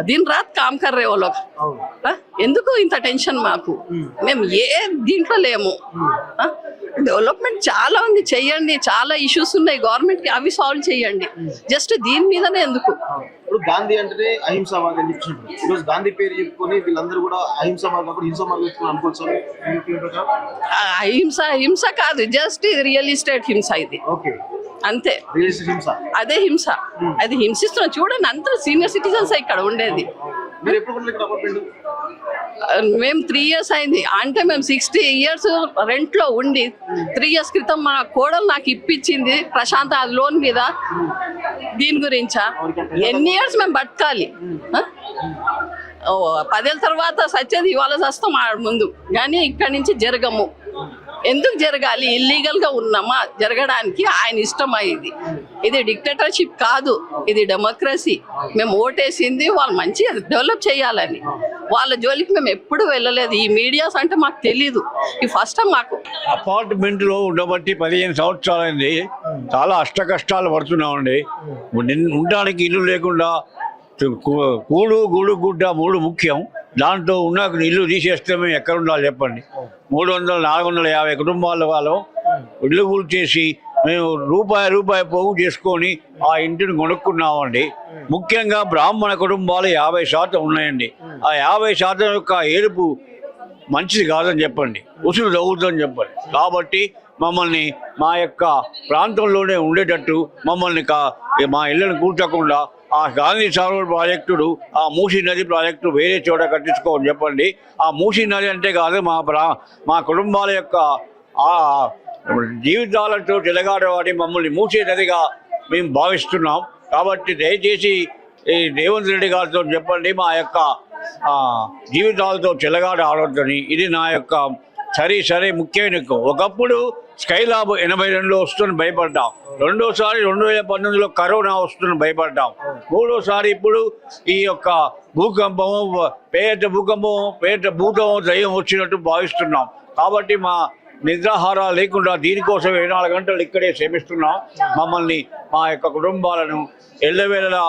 దీని రాత్ కామ్ కర్రే వాళ్ళు. ఎందుకు ఇంత టెన్షన్ మాకు? మేము ఏ దీంట్లో లేము. డెవలప్మెంట్ చాలా ఉంది, చెయ్యండి. చాలా ఇష్యూస్ ఉన్నాయి గవర్నమెంట్ కి, అవి సాల్వ్ చేయండి. జస్ట్ దీని మీదనే ఎందుకు? ఇప్పుడు గాంధీ అంటే అహింసావాది అని చెప్తున్నారు. ఈరోజు గాంధీ పేరు చెప్పుకొని వీళ్ళందరూ కూడా అహింసావాది అనుకోవచ్చు. హింస కాదు, జస్ట్ ఇది రియల్ ఎస్టేట్ హింస. ఇది అంతే, అదే హింస. అది హింసిస్తున్నా చూడండి. అందరూ సీనియర్ సిటిజన్స్ ఇక్కడ ఉండేది. మేము 3 years అయింది. అంటే మేము 60 years రెంట్ లో ఉండి 3 years క్రితం మన కోడలు నాకు ఇప్పించింది ప్రశాంత్ అది లోన్ మీద. దీని గురించా? ఎన్ని ఇయర్స్ మేము బతకాలి? 10 ఏళ్ళ తర్వాత సచ్చేది ఇవాళ వస్తాం ముందు. కానీ ఇక్కడి నుంచి జరగము. ఎందుకు జరగాలి? ఇల్లీగల్ గా ఉన్నామా? జరగడానికి ఆయన ఇష్టం అయ్యింది. ఇది డిక్టేటర్షిప్ కాదు, ఇది డెమోక్రసీ. మేము ఓటేసింది వాళ్ళు మంచి డెవలప్ చేయాలని. వాళ్ళ జోలికి మేము ఎప్పుడు వెళ్ళలేదు. ఈ మీడియాస్ అంటే మాకు తెలీదు. ఈ ఫస్ట్ టైం మాకు అపార్ట్మెంట్ లో ఉండబట్టి 15 సంవత్సరాలైంది. చాలా అష్ట కష్టాలు పడుతున్నామండి. ఉండడానికి ఇల్లు లేకుండా కూడు గూడు గుడ్డ 3 ముఖ్యం. దాంట్లో ఉన్న ఇల్లు తీసేస్తే మేము ఎక్కడ ఉండాలి చెప్పండి? 300-450 కుటుంబాల వాళ్ళు ఇల్లు కూల్చేసి మేము రూపాయి పోగు చేసుకొని ఆ ఇంటిని కొనుక్కున్నామండి. ముఖ్యంగా బ్రాహ్మణ కుటుంబాలు 50% ఉన్నాయండి. ఆ 50% యొక్క ఏడుపు మంచిది కాదని చెప్పండి, ఉసురు తగ్గుతుందని చెప్పండి. కాబట్టి మమ్మల్ని మా యొక్క ప్రాంతంలోనే ఉండేటట్టు మమ్మల్ని మా ఇళ్ళని కూర్చోకుండా ఆ గాంధీ సరోవర్ ప్రాజెక్టుడు, ఆ మూసీ నది ప్రాజెక్టు వేరే చోట కట్టించుకోమని చెప్పండి. ఆ మూసీ నది అంటే కాదు మా కుటుంబాల యొక్క ఆ జీవితాలతో చెలగాడవాడి మమ్మల్ని మూసీ నదిగా మేము భావిస్తున్నాం. కాబట్టి దయచేసి ఈ రేవంత్ రెడ్డి గారితో చెప్పండి మా యొక్క జీవితాలతో చెలగాడ ఆడొద్దని. ఇది నా యొక్క సరే ముఖ్యమైన. ఒకప్పుడు స్కైలాబ్ 82లో వస్తుందని భయపడ్డాం. రెండోసారి 2019లో కరోనా వస్తుందని భయపడ్డాం. మూడోసారి ఇప్పుడు ఈ యొక్క భూకంపము, పేట భూతము దయ్యం వచ్చినట్టు భావిస్తున్నాం. కాబట్టి మా నిద్రాహారాలు లేకుండా దీనికోసం 24 గంటలు ఇక్కడే శ్రమిస్తున్నాం. మమ్మల్ని మా యొక్క కుటుంబాలను ఎల్లవేళలా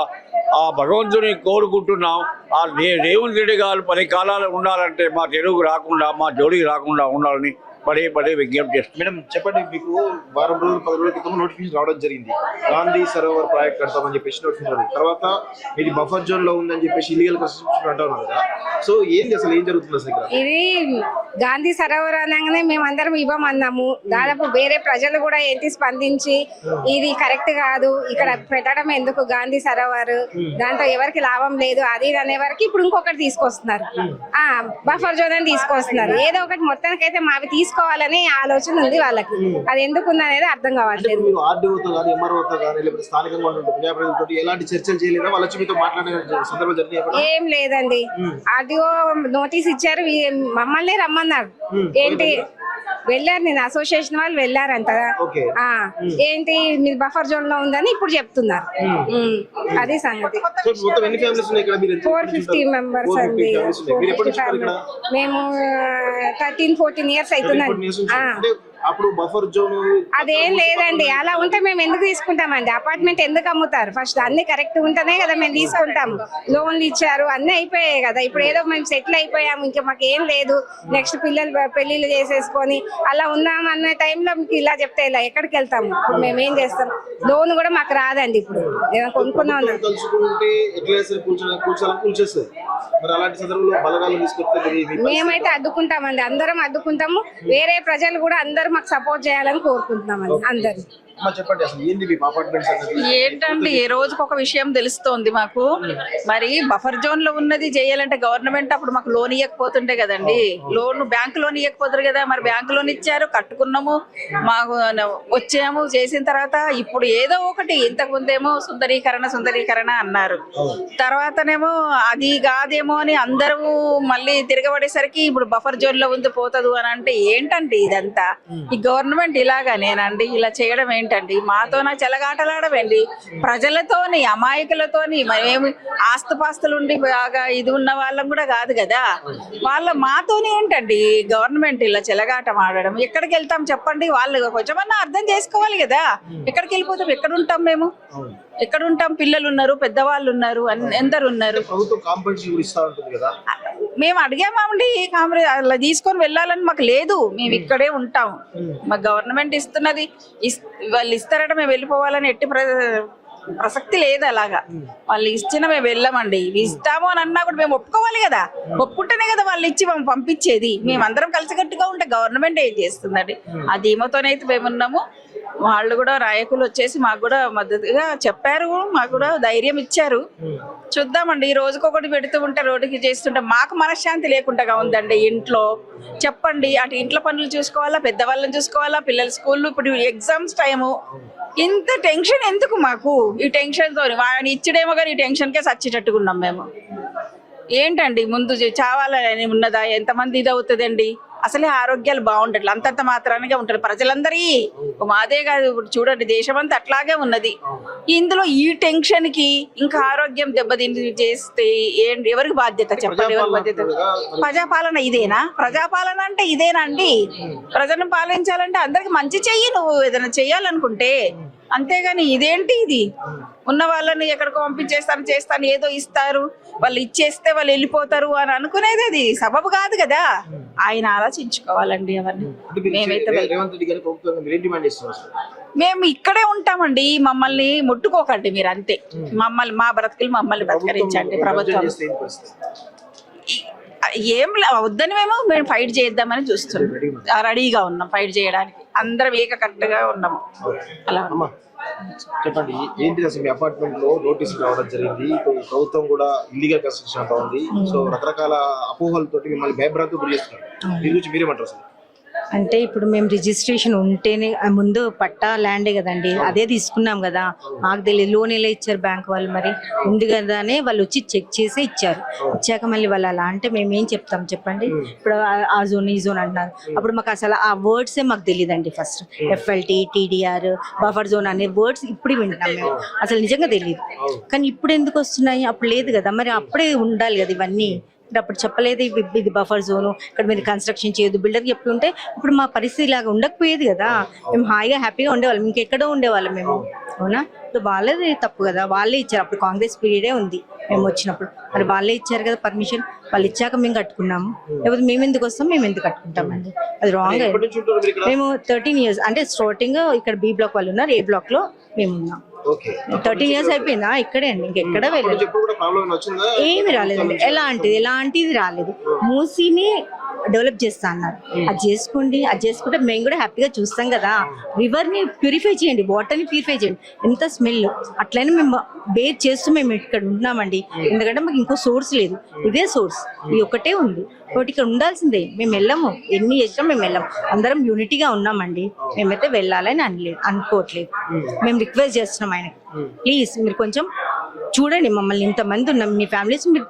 ఆ భగవంతుని కోరుకుంటున్నాం. ఆ రేవంత్ రెడ్డి గారు 10 కాలాలు ఉండాలంటే మా తెలుగు రాకుండా, మా జోలికి రాకుండా ఉండాలని పదే విజ్ఞప్తి చేస్తాం. మేడం చెప్పండి, మీకు వారం రోజులు 10 రోజుల క్రితం నోటిఫికేషన్ రావడం జరిగింది. గాంధీ సరోవర్ ప్రాజెక్ట్ కడతామని చెప్పేసి నోటిఫికేషన్. తర్వాత ఇది బఫర్ జోన్ లో ఉందని చెప్పేసి ఇల్లీగల్ కన్స్ట్రక్షన్ అంటున్నారు కదా. సో ఏంది అసలు, ఏం జరుగుతుంది అసలు ఇక్కడ? ఇది గాంధీ సరోవర్ అనగానే మేమందరం ఇవ్వమన్నాము. దాదాపు వేరే ప్రజలు కూడా ఏంటి స్పందించి ఇది కరెక్ట్ కాదు, ఇక్కడ పెట్టడం ఎందుకు గాంధీ సరోవర్, దాంతో ఎవరికి లాభం లేదు అది అనే వరకు ఇప్పుడు ఇంకొకటి తీసుకొస్తున్నారు. బఫర్ జోన్ అని తీసుకొస్తున్నారు. ఏదో ఒకటి మొత్తానికైతే మావి తీసుకోవాలనే ఆలోచన ఉంది వాళ్ళకి. అది ఎందుకు ఉంది అనేది అర్థం కావట్లేదు. ఎలాంటి చర్చలు చేయలేదా? వాళ్ళ మీతో మాట్లాడే సందర్భం జరిగింది? ఏం లేదండి. ఆర్డీఓ నోటీస్ ఇచ్చారు, మమ్మల్ని రమ్మన్నారు. ఏంటి వెళ్ళారు, నేను అసోసియేషన్ వాళ్ళు వెళ్ళారంట. ఓకే. ఆ, ఏంటి మీ బఫర్ జోన్ లో ఉందని ఇప్పుడు చెప్తున్నారు. అది సంగతి. సో ఇప్పుడు మొత్తం ఎన్ని ఫ్యామిలీస్ ఉన్నాయి ఇక్కడ? మీరు 450 మెంబర్స్ అండి. 450 ఫ్యామిలీస్. మేము 13-14 ఇయర్స్ అవుతుందండి. అప్పుడు బఫర్ జోన్ అదేం లేదండి. అలా ఉంటే మేము ఎందుకు తీసుకుంటామండి? అపార్ట్మెంట్ ఎందుకు అమ్ముతారు? ఫస్ట్ అన్ని కరెక్ట్ ఉంటేనే కదా మేము తీసుకుంటాము. లోన్లు ఇచ్చారు, అన్ని అయిపోయాయి కదా. ఇప్పుడు ఏదో మేము సెటిల్ అయిపోయాము, ఇంకా మాకు ఏం లేదు, నెక్స్ట్ పిల్లలు పెళ్లిళ్ళు చేసేసుకొని అలా ఉన్నాం అన్న టైంలో మీకు ఇలా చెప్తే ఇలా ఎక్కడికి వెళ్తాము? ఇప్పుడు మేము ఏం చేస్తాం? లోన్ కూడా మాకు రాదండి. ఇప్పుడు కొనుక్కున్నాం. తలుచుకుంటే ఎట్లా కూల్చేస్తుంది. మరి అలాంటి సందర్భంలో బలగాలు తీసుకొస్తే మేమైతే అడ్డుకుంటామండి, అందరం అడ్డుకుంటాము. వేరే ప్రజలు కూడా అందరూ మాకు సపోర్ట్ చేయాలని కోరుకుంటున్నామండి అందరు. చెప్పండి అసలు ఏంది మీ అపార్ట్మెంట్స్ అనేది? ఏంటండి ఏ రోజుకి ఒక విషయం తెలుస్తోంది మాకు. మరి బఫర్ జోన్ లో ఉన్నది చేయాలంటే గవర్నమెంట్ అప్పుడు మాకు లోన్ ఇవ్వకపోతుండే కదండి. లోన్ బ్యాంక్ లోన్ ఇవ్వకపోతారు కదా. మరి బ్యాంక్ లోన్ ఇచ్చారు, కట్టుకున్నాము, మాకు వచ్చాము. చేసిన తర్వాత ఇప్పుడు ఏదో ఒకటి, ఇంతకు ముందేమో సుందరీకరణ అన్నారు, తర్వాతనేమో అది కాదేమో అని అందరూ మళ్ళీ తిరగబడేసరికి ఇప్పుడు బఫర్ జోన్ లో ఉంది పోతుంది అని అంటే ఏంటండి ఇదంతా? ఈ గవర్నమెంట్ ఇలాగానేనండి? ఇలా చేయడం ఏంటండి? మాతోన చెలగాటలాడమండి, ప్రజలతోని, అమాయకులతోని. మేమేమి ఆస్తుపాస్తులు ఉండి బాగా ఇది ఉన్న వాళ్ళం కూడా కాదు కదా. మాతోనే ఏంటండి గవర్నమెంట్ ఇలా చెలగాటం ఆడడం? ఎక్కడికి వెళ్తాం చెప్పండి? వాళ్ళు కొంచెమన్నా అర్థం చేసుకోవాలి కదా. ఎక్కడికి వెళ్ళిపోతాం? ఎక్కడ ఉంటాం మేము? ఎక్కడ ఉంటాం? పిల్లలు ఉన్నారు, పెద్దవాళ్ళు ఉన్నారు, ఎందరు ఉన్నారు. మేము అడిగామండి కాంగ్రెస్ అలా తీసుకొని వెళ్ళాలని. మాకు లేదు, మేము ఇక్కడే ఉంటాం. మాకు గవర్నమెంట్ ఇస్తున్నది, వాళ్ళు ఇస్తారట మేము వెళ్ళిపోవాలని ఎట్టి ప్రసక్తి లేదు. అలాగా వాళ్ళు ఇచ్చిన మేము వెళ్ళామండి. ఇస్తాము అని అన్నా కూడా మేము ఒప్పుకోవాలి కదా. ఒప్పుకుంటేనే కదా వాళ్ళు ఇచ్చి మేము పంపించేది. మేమందరం కలిసికట్టుగా ఉంటే గవర్నమెంట్ ఏం చేస్తుందండి? ఆ ధీమతోనైతే మేమున్నాము. వాళ్ళు కూడా నాయకులు వచ్చేసి మాకు కూడా మద్దతుగా చెప్పారు, మాకు కూడా ధైర్యం ఇచ్చారు. చూద్దామండి, ఈ రోజుకొకటి పెడుతూ ఉంటే రోడ్డుకి చేస్తుంటే మాకు మనశ్శాంతి లేకుండా ఉందండి. ఇంట్లో చెప్పండి, అటు ఇంట్లో పనులు చూసుకోవాలా, పెద్దవాళ్ళని చూసుకోవాలా, పిల్లల స్కూళ్ళు, ఇప్పుడు ఎగ్జామ్స్ టైము. ఇంత టెన్షన్ ఎందుకు మాకు? ఈ టెన్షన్ తో వాడిని ఇచ్చడేమో కానీ ఈ టెన్షన్కే చచ్చేటట్టుగా ఉన్నాం మేము. ఏంటండి ముందు చావాలని ఉన్నదా? ఎంతమంది ఇది అవుతుందండి? అసలే ఆరోగ్యాలు బాగుండట్లేదు, అంతంత మాత్రానిగా ఉంటారు ప్రజలందరి. మాదే కాదు, ఇప్పుడు చూడండి దేశమంతా అట్లాగే ఉన్నది. ఇందులో ఈ టెన్షన్ కి ఇంకా ఆరోగ్యం దెబ్బతిని చేస్తే ఎవరికి బాధ్యత చెప్పండి? ఎవరికి బాధ్యత? ప్రజాపాలన ఇదేనా? ప్రజాపాలన అంటే ఇదేనా అండి? ప్రజలను పాలించాలంటే అందరికి మంచి చెయ్యి, నువ్వు ఏదైనా చెయ్యాలనుకుంటే. అంతేగాని ఇదేంటి ఇది? ఉన్న వాళ్ళని ఎక్కడికో చేస్తాను ఏదో ఇస్తారు, వాళ్ళు ఇచ్చేస్తే వాళ్ళు వెళ్ళిపోతారు అని అనుకునేది అది సబబు కాదు కదా. ఆయన ఆలోచించుకోవాలండి అవన్నీ. మేమైతే మేము ఇక్కడే ఉంటామండి, మమ్మల్ని ముట్టుకోకండి మీరు, అంతే. మా బ్రతుకులు మమ్మల్ని బతకరించండి ప్రభుత్వం. ఏం వద్దని మేము ఫైట్ చేద్దామని చూస్తున్నాం, రెడీగా ఉన్నాం ఫైట్ చేయడానికి. అందరం ఏకకట్టుగా ఉన్నాము. అలా చెప్పండి ఏంటి అసలు మీ అపార్ట్మెంట్ లో నోటీసులు రావడం జరిగింది? ప్రభుత్వం కూడా ఇల్లీగల్ కన్స్ట్రక్షన్ అంతా ఉంది. సో రకరకాల అపోహలతోటి మిమ్మల్ని భయభ్రాంతి గురి చేస్తున్నారు. దీని గురించి మీరేమంటారు అసలు? అంటే ఇప్పుడు మేము రిజిస్ట్రేషన్ ఉంటేనే, ముందు పట్టా ల్యాండే కదండి, అదే తీసుకున్నాం కదా. మాకు తెలియదు లోన్ ఎలా ఇచ్చారు బ్యాంక్ వాళ్ళు, మరి ఉంది కదానే వాళ్ళు వచ్చి చెక్ చేసి ఇచ్చారు. ఇచ్చాక మళ్ళీ వాళ్ళు అలా అంటే మేము ఏం చెప్తాం చెప్పండి? ఇప్పుడు ఆ జోన్ ఈ జోన్ అంటున్నారు, అప్పుడు మాకు అసలు ఆ వర్డ్సే మాకు తెలియదండి. First FLT, TDR, buffer zone అనే వర్డ్స్ ఇప్పుడు వింటున్నాం మేము, అసలు నిజంగా తెలియదు. కానీ ఇప్పుడు ఎందుకు వస్తున్నాయి? అప్పుడు లేదు కదా, మరి అప్పుడే ఉండాలి కదా ఇవన్నీ. అప్పుడు చెప్పలేదు ఇది బఫర్ జోను, ఇక్కడ మీరు కన్స్ట్రక్షన్ చేయదు, బిల్డర్ చెప్తుంటే ఇప్పుడు మా పరిస్థితి ఇలాగా ఉండకపోయేది కదా. మేము హాయిగా హ్యాపీగా ఉండేవాళ్ళం, ఇంకెక్కడో ఉండేవాళ్ళం మేము. అవునా? ఇప్పుడు వాళ్ళే తప్పు కదా, వాళ్ళే ఇచ్చారు. అప్పుడు కాంగ్రెస్ పీరియడే ఉంది మేము వచ్చినప్పుడు, మరి వాళ్ళే ఇచ్చారు కదా పర్మిషన్. వాళ్ళు ఇచ్చాక మేము కట్టుకున్నాము, లేకపోతే మేము ఎందుకు వస్తాం, మేము ఎందుకు కట్టుకుంటామండి? అది రాంగ్. మేము 13 years అంటే స్టార్టింగ్ ఇక్కడ B బ్లాక్ వాళ్ళు ఉన్నారు, A బ్లాక్ లో మేము ఉన్నాం. 13 years అయిపోయిందా ఇక్కడే అండి, ఇంకెక్కడ వెళ్ళలేదు. ఏమి రాలేదండి, ఎలాంటిది రాలేదు. మూసీని డెవలప్ చేస్తా అన్నారు, అది చేసుకోండి, అది చేసుకుంటే మేము కూడా హ్యాపీగా చూస్తాం కదా. రివర్ ని ప్యూరిఫై చేయండి, వాటర్ ని ప్యూరిఫై చేయండి. ఎంత స్మెల్ అట్లయినా మేము బేర్ చేస్తూ మేము ఇక్కడ ఉంటున్నామండి. ఎందుకంటే మాకు ఇంకో సోర్స్ లేదు, ఇదే సోర్స్, ఇది ఒకటే ఉంది. కాబట్టి ఇక్కడ ఉండాల్సిందే. మేము వెళ్ళాము, ఎన్ని చేసినా మేము వెళ్ళాము, అందరం యూనిటీగా ఉన్నామండి. మేమైతే వెళ్ళాలని అనుకోవట్లేదు. మేము రిక్వెస్ట్ చేస్తున్నాం ఆయనకి, ప్లీజ్ మీరు కొంచెం చూడండి మమ్మల్ని ఇంతమంది ఉన్నాం, మీ ఫ్యామిలీస్ మీరు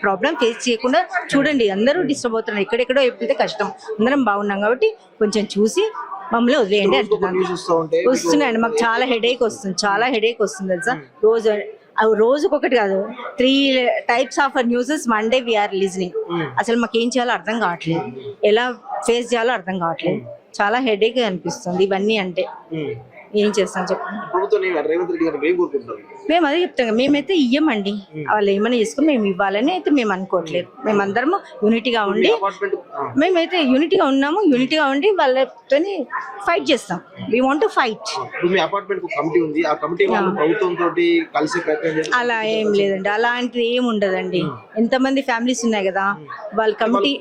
ప్రాబ్లం ఫేస్ చేయకుండా చూడండి. అందరూ డిస్టర్బ్ అవుతున్నారు, ఎక్కడెక్కడో అయిపోతే కష్టం. అందరం బాగున్నాం కాబట్టి కొంచెం చూసి మమ్మల్ని వదిలేయండి అంటున్నాను. వస్తున్నాయండి, మాకు చాలా హెడేక్ వస్తుంది, చాలా హెడేక్ వస్తుంది తెలుసా. రోజుకొకటి కాదు, 3 types of newses one day we're listening. అసలు మాకు ఏం చేయాలో అర్థం కావట్లేదు, ఎలా ఫేస్ చేయాలో అర్థం కావట్లేదు. చాలా హెడేక్ అనిపిస్తుంది ఇవన్నీ అంటే. ఏం చేస్తాం చెప్పండి. మేము అదే చెప్తాం, మేమైతే ఇయ్యమండి. వాళ్ళు ఏమైనా చేసుకుని మేము ఇవ్వాలని అయితే మేము అనుకోవట్లేదు. మేమందరము యూనిటీగా ఉండి, మేమైతే యూనిటీగా ఉన్నాము. యూనిటీగా ఉండి వాళ్ళతో ఫైట్ చేస్తాం. We want to fight. అలా ఏం లేదండి, అలాంటిది ఏం ఉండదండి. ఎంతమంది ఫ్యామిలీస్ ఉన్నాయి కదా, వాళ్ళ కమిటీ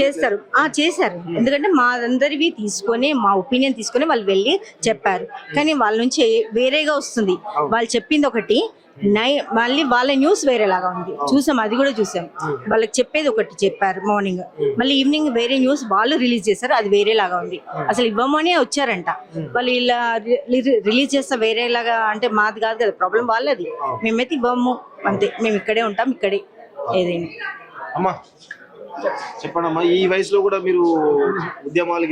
చేస్తారు. చేశారు, ఎందుకంటే మా అందరివి తీసుకొని, మా ఒపీనియన్ తీసుకొని వాళ్ళు వెళ్ళి చెప్పారు. కానీ వాళ్ళ నుంచి వేరేగా వస్తుంది. వాళ్ళు చెప్పింది ఒకటి, మళ్ళీ వాళ్ళ న్యూస్ వేరేలాగా ఉంది. చూసాం, అది కూడా చూసాం. వాళ్ళకి చెప్పేది ఒకటి చెప్పారు మార్నింగ్, మళ్ళీ ఈవినింగ్ వేరే న్యూస్ వాళ్ళు రిలీజ్ చేశారు, అది వేరేలాగా ఉంది. అసలు ఇవ్వమని వచ్చారంట, వాళ్ళు ఇలా రిలీజ్ చేస్తా వేరేలాగా అంటే మాది కాదు కదా ప్రాబ్లం, వాళ్ళది. మేమైతే ఇవ్వము అంతే, మేము ఇక్కడే ఉంటాం, ఇక్కడే ఏదైనా. అమ్మా చెప్పండమ్మా, ఈ వయసులో కూడా మీరు ఉద్యమాలు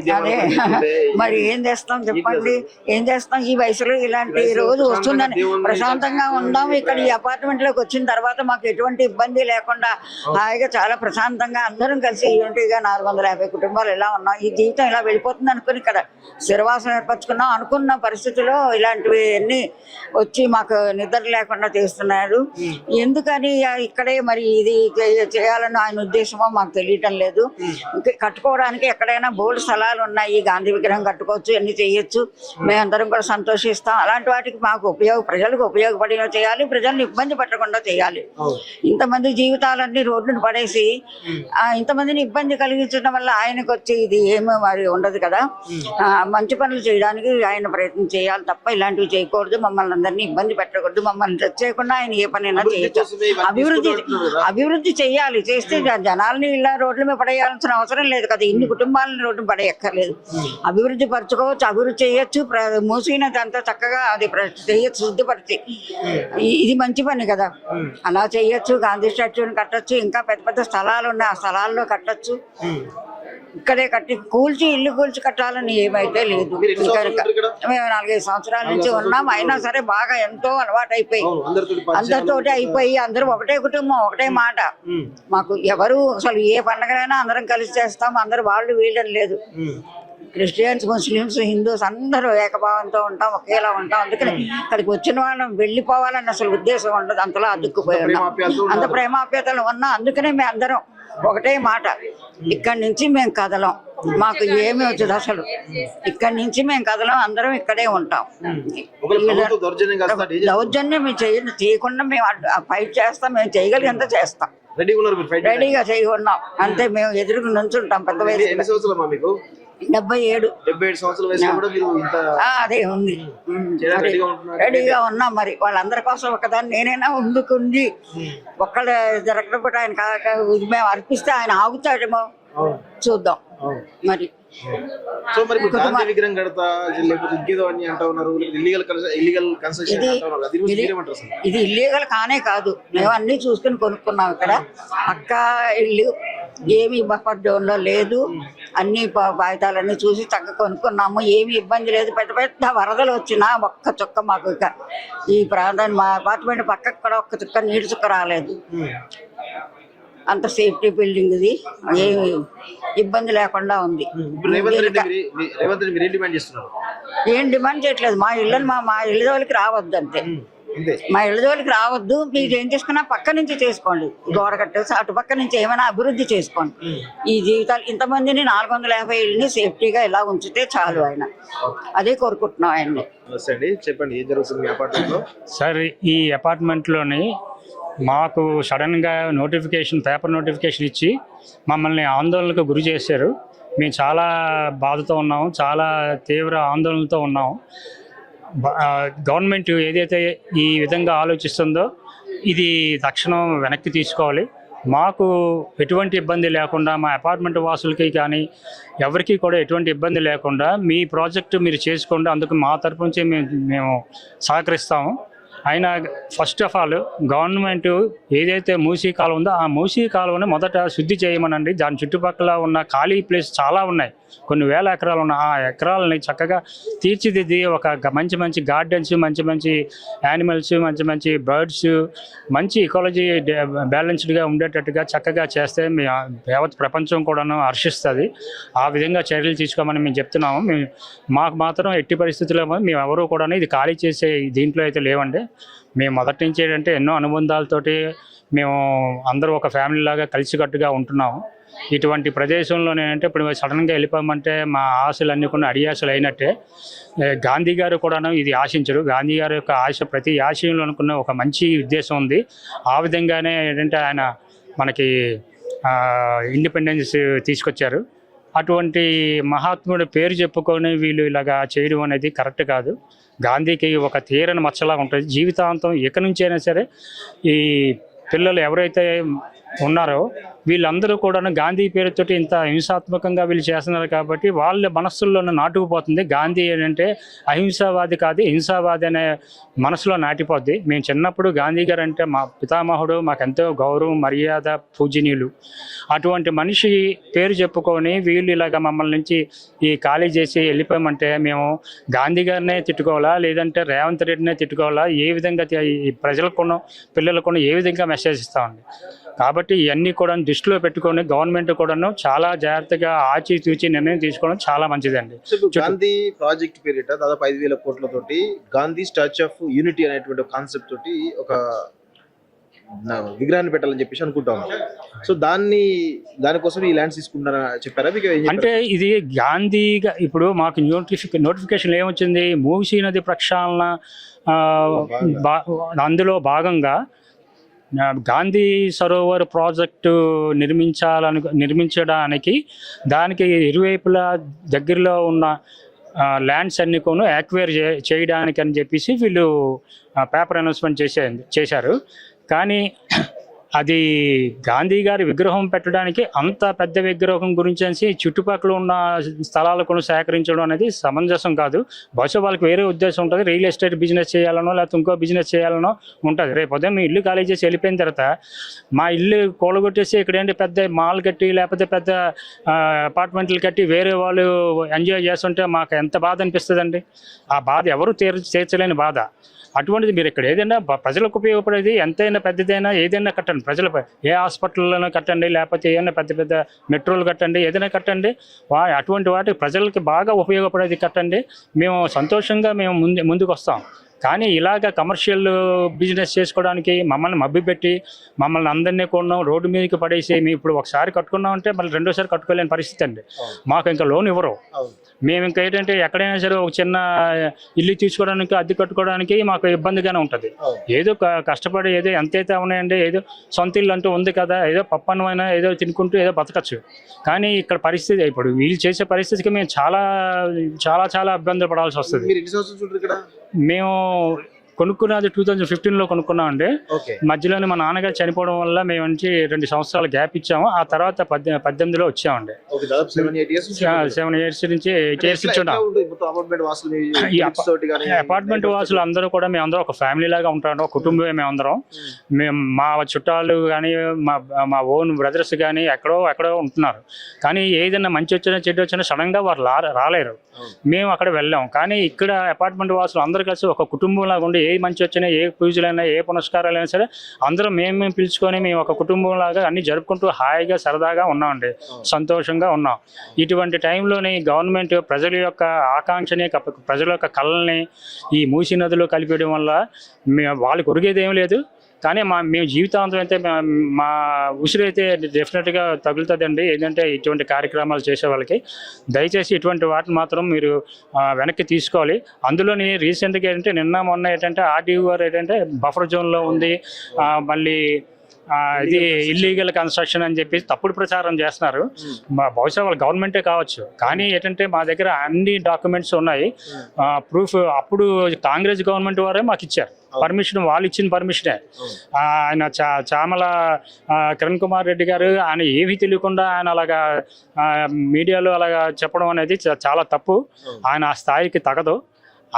మరి ఏం చేస్తాం చెప్పండి, ఏం చేస్తాం ఈ వయసులో. ఇలాంటి రోజు వస్తుందని ప్రశాంతంగా ఉందాం. ఇక్కడ ఈ అపార్ట్మెంట్ లోకి వచ్చిన తర్వాత మాకు ఎటువంటి ఇబ్బంది లేకుండా హాయిగా చాలా ప్రశాంతంగా అందరం కలిసి యూనిటీగా 450 కుటుంబాలు ఇలా ఉన్నాం. ఈ జీవితం ఇలా వెళ్ళిపోతుంది అనుకుని ఇక్కడ స్థిరవాసం ఏర్పరచుకున్నాం. అనుకున్న పరిస్థితిలో ఇలాంటివి అన్ని వచ్చి మాకు నిద్ర లేకుండా చేస్తున్నారు. ఎందుకని ఇక్కడే మరి ఇది చేయాలని ఆయన ఉద్దేశమో మాకు తెలియటం లేదు. కట్టుకోవడానికి ఎక్కడైనా బోల్డ్ స్థలాలు ఉన్నాయి, గాంధీ విగ్రహం కట్టుకోవచ్చు, అన్ని చేయొచ్చు. మేమందరం కూడా సంతోషిస్తాం. అలాంటి వాటికి మాకు ప్రజలకు ఉపయోగపడేలా చేయాలి, ప్రజల్ని ఇబ్బంది పెట్టకుండా చేయాలి. ఇంతమంది జీవితాలన్నీ రోడ్డును పడేసి ఇంతమందిని ఇబ్బంది కలిగించడం వల్ల ఆయనకు వచ్చి ఇది ఏమో మరి ఉండదు కదా. మంచి పనులు చేయడానికి ఆయన ప్రయత్నం చేయాలి తప్ప ఇలాంటివి చేయకూడదు. మమ్మల్ని అందరినీ ఇబ్బంది పెట్టకూడదు. మమ్మల్ని టచ్ చేయకుండా ఆయన ఏ పనైనా చేయొచ్చు. అభివృద్ధి చేయాలి. చేస్తే జనాల్ని ఇలా రోడ్ల మీద పడేయాల్సిన అవసరం లేదు కదా. ఇన్ని కుటుంబాలను రోడ్డు పడేయక్కర్లేదు. అభివృద్ధి పరచుకోవచ్చు, అభివృద్ధి చేయొచ్చు. మూసినది అంతా చక్కగా అది చేయొచ్చు, శుద్ధిపరిచి. ఇది మంచి పని కదా, అలా చేయొచ్చు. గాంధీ స్టాచ్యూని కట్టొచ్చు, ఇంకా పెద్ద పెద్ద స్థలాలు ఉన్నాయి, ఆ స్థలాల్లో కట్టొచ్చు. ఇక్కడే కట్టి కూల్చి ఇల్లు కూల్చి కట్టాలని ఏమైతే లేదు. మేము 4-5 సంవత్సరాల నుంచి ఉన్నాం. అయినా సరే బాగా ఎంతో అలవాటు అయిపోయి అందరితోటి అయిపోయి అందరూ ఒకటే కుటుంబం, ఒకటే మాట. మాకు ఎవరు అసలు ఏ పండగలైనా అందరం కలిసి చేస్తాం. అందరూ వాళ్ళు వీళ్ళని లేదు. క్రిస్టియన్స్, ముస్లిమ్స్, హిందూస్ అందరూ ఏకభావంతో ఉంటాం, ఒకేలా ఉంటాం. అందుకని ఇక్కడికి వచ్చిన వాళ్ళని వెళ్ళిపోవాలని అసలు ఉద్దేశం ఉండదు. అంతలా అతుక్కుపోయి ఉన్నాం, అంత ప్రేమాప్యతలు ఉన్నా. అందుకనే మేము అందరం ఒకటే మాట, ఇక్కడి నుంచి మేము కదలం. మాకు ఏమి వచ్చేది అసలు, ఇక్కడి నుంచి మేము కదలం, అందరం ఇక్కడే ఉంటాం. దౌర్జన్యం మేము చేయకుండా మేము ఫైట్ చేస్తాం. మేము చేయగలిగంత చేస్తాం, రెడీగా చేయకున్నాం అంతే. మేము ఎదురుకు నుంచుంటాం. పెద్ద వయసు 77 సంవత్సరాల వయసులో కూడా మీరు ఇంత అదే ఉంది, రెడీగా ఉన్నాం. మరి వాళ్ళందరి కోసం ఒకదాన్ని నేనైనా ముందుకుంది ఒక్కడ జరగడం కూడా ఆయన మేము అర్పిస్తే ఆయన ఆగుతాడేమో చూద్దాం. మరి సో మరి గాంధీ విగ్రహం కడతా లేకపోతే ఇంకేదో అని అంటా ఉన్నారు, ఇల్లీగల్ కన్స్ట్రక్షన్ ఇది ఇల్లీగల్ కానే కాదు. మేము అన్ని చూసుకుని కొనుక్కున్నాం. ఇక్కడ పక్క ఇల్లు ఏమి బఫర్ జోన్ లో లేదు. అన్ని బాధ్యతలన్నీ చూసి చక్కగా కొనుక్కున్నాము. ఏమి ఇబ్బంది లేదు. పెద్ద పెద్ద వరదలు వచ్చినా ఒక్క చుక్క మాకు ఈ ప్రాంతాన్ని మా అపార్ట్మెంట్ పక్కకు కూడా ఒక్క చుక్క నీటి చుక్క రాలేదు. అంత సేఫ్టీ బిల్డింగ్ ఇది, ఏమి ఇబ్బంది లేకుండా ఉంది. ఏం డిమాండ్ చేయట్లేదు. మా ఇళ్ళని మా ఇళ్ళ జోలికి రావద్దు అంతే. మా ఇళ్ళ జోలికి రావద్దు. మీరు ఏం చేసుకున్నా పక్క నుంచి చేసుకోండి, గోడ కట్టేసి అటు పక్క నుంచి ఏమైనా అభివృద్ధి చేసుకోండి. ఈ జీవితాలు ఇంతమందిని 450 ఇళ్ళని సేఫ్టీగా ఇలా ఉంచితే చాలు. ఆయన అదే కోరుకుంటున్నాం ఆయన్ని. చెప్పండి ఏం జరుగుతుంది అపార్ట్మెంట్ లో? సార్, ఈ అపార్ట్మెంట్లోని మాకు సడన్గా పేపర్ నోటిఫికేషన్ ఇచ్చి మమ్మల్ని ఆందోళనకు గురి చేశారు. మేము చాలా బాధతో ఉన్నాము, చాలా తీవ్ర ఆందోళనతో ఉన్నాము. గవర్నమెంట్ ఏదైతే ఈ విధంగా ఆలోచిస్తుందో ఇది తక్షణం వెనక్కి తీసుకోవాలి. మాకు ఎటువంటి ఇబ్బంది లేకుండా, మా అపార్ట్మెంట్ వాసులకి కానీ ఎవరికి కూడా ఎటువంటి ఇబ్బంది లేకుండా మీ ప్రాజెక్టు మీరు చేసుకోండి. అందుకు మా తరపు నుంచి మేము సహకరిస్తాము. ఆయన ఫస్ట్ ఆఫ్ ఆల్ గవర్నమెంట్ ఏదైతే మూసీ కాలువ ఉందో ఆ మూసీ కాలువని మొదట శుద్ధి చేయమనండి. దాని చుట్టుపక్కల ఉన్న ఖాళీ ప్లేస్ చాలా ఉన్నాయి, కొన్ని వేల ఎకరాలు ఉన్న ఆ ఎకరాలని చక్కగా తీర్చిదిద్ది ఒక మంచి మంచి గార్డెన్స్, మంచి మంచి యానిమల్స్, మంచి మంచి బర్డ్స్, మంచి ఇకాలజీ బ్యాలెన్స్డ్గా ఉండేటట్టుగా చక్కగా చేస్తే మీ యావత్ ప్రపంచం కూడాను హర్షిస్తుంది. ఆ విధంగా చర్యలు తీసుకోమని మేము చెప్తున్నాము. మాకు మాత్రం ఎట్టి పరిస్థితుల్లో మేము ఎవరు కూడా ఇది ఖాళీ చేసే దీంట్లో అయితే లేవండి. మేము మొదటి నుంచి ఏంటంటే ఎన్నో అనుబంధాలతోటి మేము అందరూ ఒక ఫ్యామిలీ లాగా కలిసికట్టుగా ఉంటున్నాము. ఇటువంటి ప్రదేశంలో నేనంటే ఇప్పుడు సడన్గా వెళ్ళిపోమంటే మా ఆశలన్నీ కొన్ని అడియాసలు అయినట్టే. గాంధీ గారు కూడాను ఇది ఆశించరు. గాంధీ గారి యొక్క ఆశ ప్రతి ఆశయంలో అనుకున్న ఒక మంచి ఉద్దేశం ఉంది. ఆ విధంగానే ఏంటంటే ఆయన మనకి ఇండిపెండెన్స్ తీసుకొచ్చారు. అటువంటి మహాత్ముడి పేరు చెప్పుకొని వీళ్ళు ఇలాగా చేయడం అనేది కరెక్ట్ కాదు. గాంధీకి ఒక తీరని మచ్చలా ఉంటుంది. జీవితాంతం ఇక నుంచి అయినా సరే ఈ పిల్లలు ఎవరైతే ఉన్నారో వీళ్ళందరూ కూడా గాంధీ పేరుతోటి ఇంత హింసాత్మకంగా వీళ్ళు చేస్తున్నారు కాబట్టి వాళ్ళ మనస్సుల్లోనే నాటుకుపోతుంది. గాంధీ ఏంటంటే అహింసావాది కాదు, హింసావాది అనే మనసులో నాటిపోద్ది. మేము చిన్నప్పుడు గాంధీ గారు అంటే మా పితామహుడు, మాకెంతో గౌరవం, మర్యాద, పూజనీయులు. అటువంటి మనిషి పేరు చెప్పుకొని వీళ్ళు ఇలాగ మమ్మల్ని నుంచి ఈ ఖాళీ చేసి వెళ్ళిపోయామంటే మేము గాంధీ గారినే తిట్టుకోవాలా, లేదంటే రేవంత్ రెడ్డినే తిట్టుకోవాలా, ఏ విధంగా ఈ ప్రజలకు పిల్లలకు ఏ విధంగా మెసేజ్ ఇస్తామండి. కాబట్టి ఇవన్నీ కూడా దృష్టిలో పెట్టుకొని గవర్నమెంట్ కూడాను చాలా జాగ్రత్తగా ఆచితూచి నిర్ణయం తీసుకోవడం చాలా మంచిదండి. గాంధీ ప్రాజెక్ట్ పేరిట దాదాపు 5,000 కోట్లతోటి గాంధీ స్టాచ్యూ ఆఫ్ యూనిటీ అనేటువంటి కాన్సెప్ట్ తోటి ఒక విగ్రహాన్ని పెట్టాలని చెప్పేసి అనుకుంటాను. సో దానికోసం ఈ ల్యాండ్స్ తీసుకుంటారా చెప్పారా మీకు? అంటే ఇది గాంధీగా ఇప్పుడు మాకు నోటిఫికేషన్ ఏమొచ్చింది, మూసీ నది ప్రక్షాళన అందులో భాగంగా గాంధీ సరోవర్ ప్రాజెక్టు నిర్మించడానికి దానికి ఇరువైపులా దగ్గరలో ఉన్న ల్యాండ్స్ అన్ని కొను యాక్వైర్ చేయడానికి అని చెప్పేసి వీళ్ళు పేపర్ అనౌన్స్మెంట్ చేశారు. కానీ అది గాంధీ గారి విగ్రహం పెట్టడానికి అంత పెద్ద విగ్రహం గురించి చుట్టుపక్కల ఉన్న స్థలాలను సేకరించడం అనేది సమంజసం కాదు. బహుశా వాళ్ళకి వేరే ఉద్దేశం ఉంటుంది, రియల్ ఎస్టేట్ బిజినెస్ చేయాలనో లేకపోతే ఇంకో బిజినెస్ చేయాలనో ఉంటుంది. రేపు ఉదయం మీ ఇల్లు ఖాళీ చేసి వెళ్ళిపోయిన తర్వాత మా ఇల్లు కూలగొట్టేసి ఇక్కడ ఏంటి పెద్ద మాల్ కట్టి లేకపోతే పెద్ద అపార్ట్మెంట్లు కట్టి వేరే వాళ్ళు ఎంజాయ్ చేస్తుంటే మాకు ఎంత బాధ అనిపిస్తుందండి. ఆ బాధ ఎవరు తీర్చలేని బాధ. అటువంటిది మీరు ఇక్కడ ఏదైనా ప్రజలకు ఉపయోగపడేది ఎంతైనా పెద్దదైనా ఏదైనా కట్టండి, ప్రజలపై ఏ హాస్పిటల్లోనో కట్టండి, లేకపోతే ఏదైనా పెద్ద పెద్ద మెట్రోలు కట్టండి, ఏదైనా కట్టండి. అటువంటి వాటికి ప్రజలకి బాగా ఉపయోగపడేది కట్టండి. మేము సంతోషంగా మేము ముందుకు వస్తాం. కానీ ఇలాగ కమర్షియల్ బిజినెస్ చేసుకోవడానికి మమ్మల్ని మభ్యపెట్టి మమ్మల్ని అందరినీ కొన్నాం, రోడ్డు మీదకి పడేసి మేము ఇప్పుడు ఒకసారి కట్టుకున్నామంటే మళ్ళీ రెండోసారి కట్టుకోలేని పరిస్థితి అండి. మాకు ఇంకా లోన్ ఇవ్వరు. మేము ఇంకా ఏంటంటే ఎక్కడైనా సరే ఒక చిన్న ఇల్లు తీసుకోవడానికి, అద్దె కట్టుకోవడానికి మాకు ఇబ్బందిగానే ఉంటుంది. ఏదో కష్టపడి ఏదో ఎంతైతే ఉన్నాయండి, ఏదో సొంత ఇల్లు అంటూ ఉంది కదా, ఏదో పప్పన్నమైనా ఏదో తినుకుంటూ ఏదో బతకచ్చు. కానీ ఇక్కడ పరిస్థితి ఇప్పుడు వీళ్ళు చేసే పరిస్థితికి మేము చాలా చాలా చాలా ఇబ్బందులు పడాల్సి వస్తుంది. మేము కొనుక్కున్నది 2015లో కొనుక్కున్నామండి. మధ్యలోనే మా నాన్నగారు చనిపోవడం వల్ల మేము 2 సంవత్సరాలు గ్యాప్ ఇచ్చాము. ఆ తర్వాత 18లో వచ్చామండి. 7 years నుంచి 8 years నుంచి అపార్ట్మెంట్ వాసులు అందరూ కూడా మేమందరం ఒక ఫ్యామిలీ లాగా ఉంటాం, ఒక కుటుంబమే మేమందరం. మేము మా చుట్టాలు కానీ మా ఓన్ బ్రదర్స్ కానీ ఎక్కడో ఉంటున్నారు. కానీ ఏదైనా మంచి వచ్చినా చెడ్డ వచ్చినా సడన్గా వారు రాలేరు. మేము అక్కడ వెళ్ళాం. కానీ ఇక్కడ అపార్ట్మెంట్ వాసులు అందరూ కలిసి ఒక కుటుంబం లాగా ఉండి ఏ మంచి వచ్చినా, ఏ పూజలైనా, ఏ పునస్కారాలైనా సరే అందరూ మేము పిలుచుకొని మేము ఒక కుటుంబం లాగా అన్ని జరుపుకుంటూ హాయిగా సరదాగా ఉన్నామండి, సంతోషంగా ఉన్నాం. ఇటువంటి టైంలోని గవర్నమెంట్ ప్రజల యొక్క ఆకాంక్షని, ప్రజల యొక్క కళల్ని ఈ మూసీ నదిలో కలిపేయడం వల్ల వాళ్ళకి ఒరిగేది ఏం లేదు. కానీ మేము జీవితాంతం అయితే మా ఉసిరి అయితే డెఫినెట్గా తగులుతుందండి. ఏంటంటే ఇటువంటి కార్యక్రమాలు చేసే వాళ్ళకి దయచేసి ఇటువంటి వాటిని మాత్రం మీరు వెనక్కి తీసుకోవాలి. అందులోని రీసెంట్గా ఏంటంటే నిన్న మొన్న ఏంటంటే ఆర్టీఓ గారు ఏంటంటే బఫర్ జోన్లో ఉంది, మళ్ళీ ఇది ఇల్లీగల్ కన్స్ట్రక్షన్ అని చెప్పి తప్పుడు ప్రచారం చేస్తున్నారు. బహుశా వాళ్ళ గవర్నమెంటే కావచ్చు. కానీ ఏంటంటే మా దగ్గర అన్ని డాక్యుమెంట్స్ ఉన్నాయి, ప్రూఫ్. అప్పుడు కాంగ్రెస్ గవర్నమెంట్ వారే మాకు ఇచ్చారు పర్మిషన్, వాళ్ళు ఇచ్చిన పర్మిషనే. ఆయన చామల కిరణ్ కుమార్ రెడ్డి గారు ఆయన ఏమీ తెలియకుండా ఆయన అలాగా మీడియాలో అలాగా చెప్పడం అనేది చాలా తప్పు. ఆయన ఆ స్థాయికి తగదు.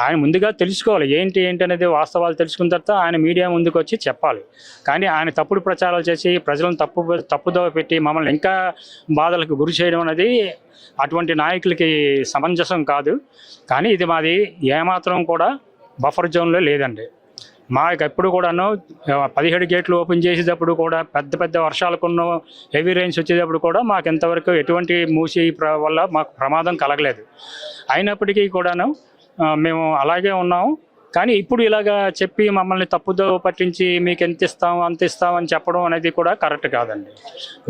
ఆయన ముందుగా తెలుసుకోవాలి ఏంటి అనేది వాస్తవాలు తెలుసుకున్న తర్వాత ఆయన మీడియా ముందుకు వచ్చి చెప్పాలి. కానీ ఆయన తప్పుడు ప్రచారాలు చేసి ప్రజలను తప్పుదోవ పెట్టి మమ్మల్ని ఇంకా బాధలకు గురి చేయడం అనేది అటువంటి నాయకులకి సమంజసం కాదు. కానీ ఇది మాది ఏమాత్రం కూడా బఫర్ జోన్లో లేదండి. మాకు ఎప్పుడు కూడాను 17 గేట్లు ఓపెన్ చేసేటప్పుడు కూడా పెద్ద వర్షాలకున్న హెవీ రైన్స్ వచ్చేటప్పుడు కూడా మాకు ఎంతవరకు ఎటువంటి మూసి వల్ల మాకు ప్రమాదం కలగలేదు. అయినప్పటికీ కూడాను మేము అలాగే ఉన్నాము. కానీ ఇప్పుడు ఇలాగా చెప్పి మమ్మల్ని తప్పుదో పట్టించి మీకు ఎంత ఇస్తాం అంత ఇస్తాం అని చెప్పడం అనేది కూడా కరెక్ట్ కాదండి.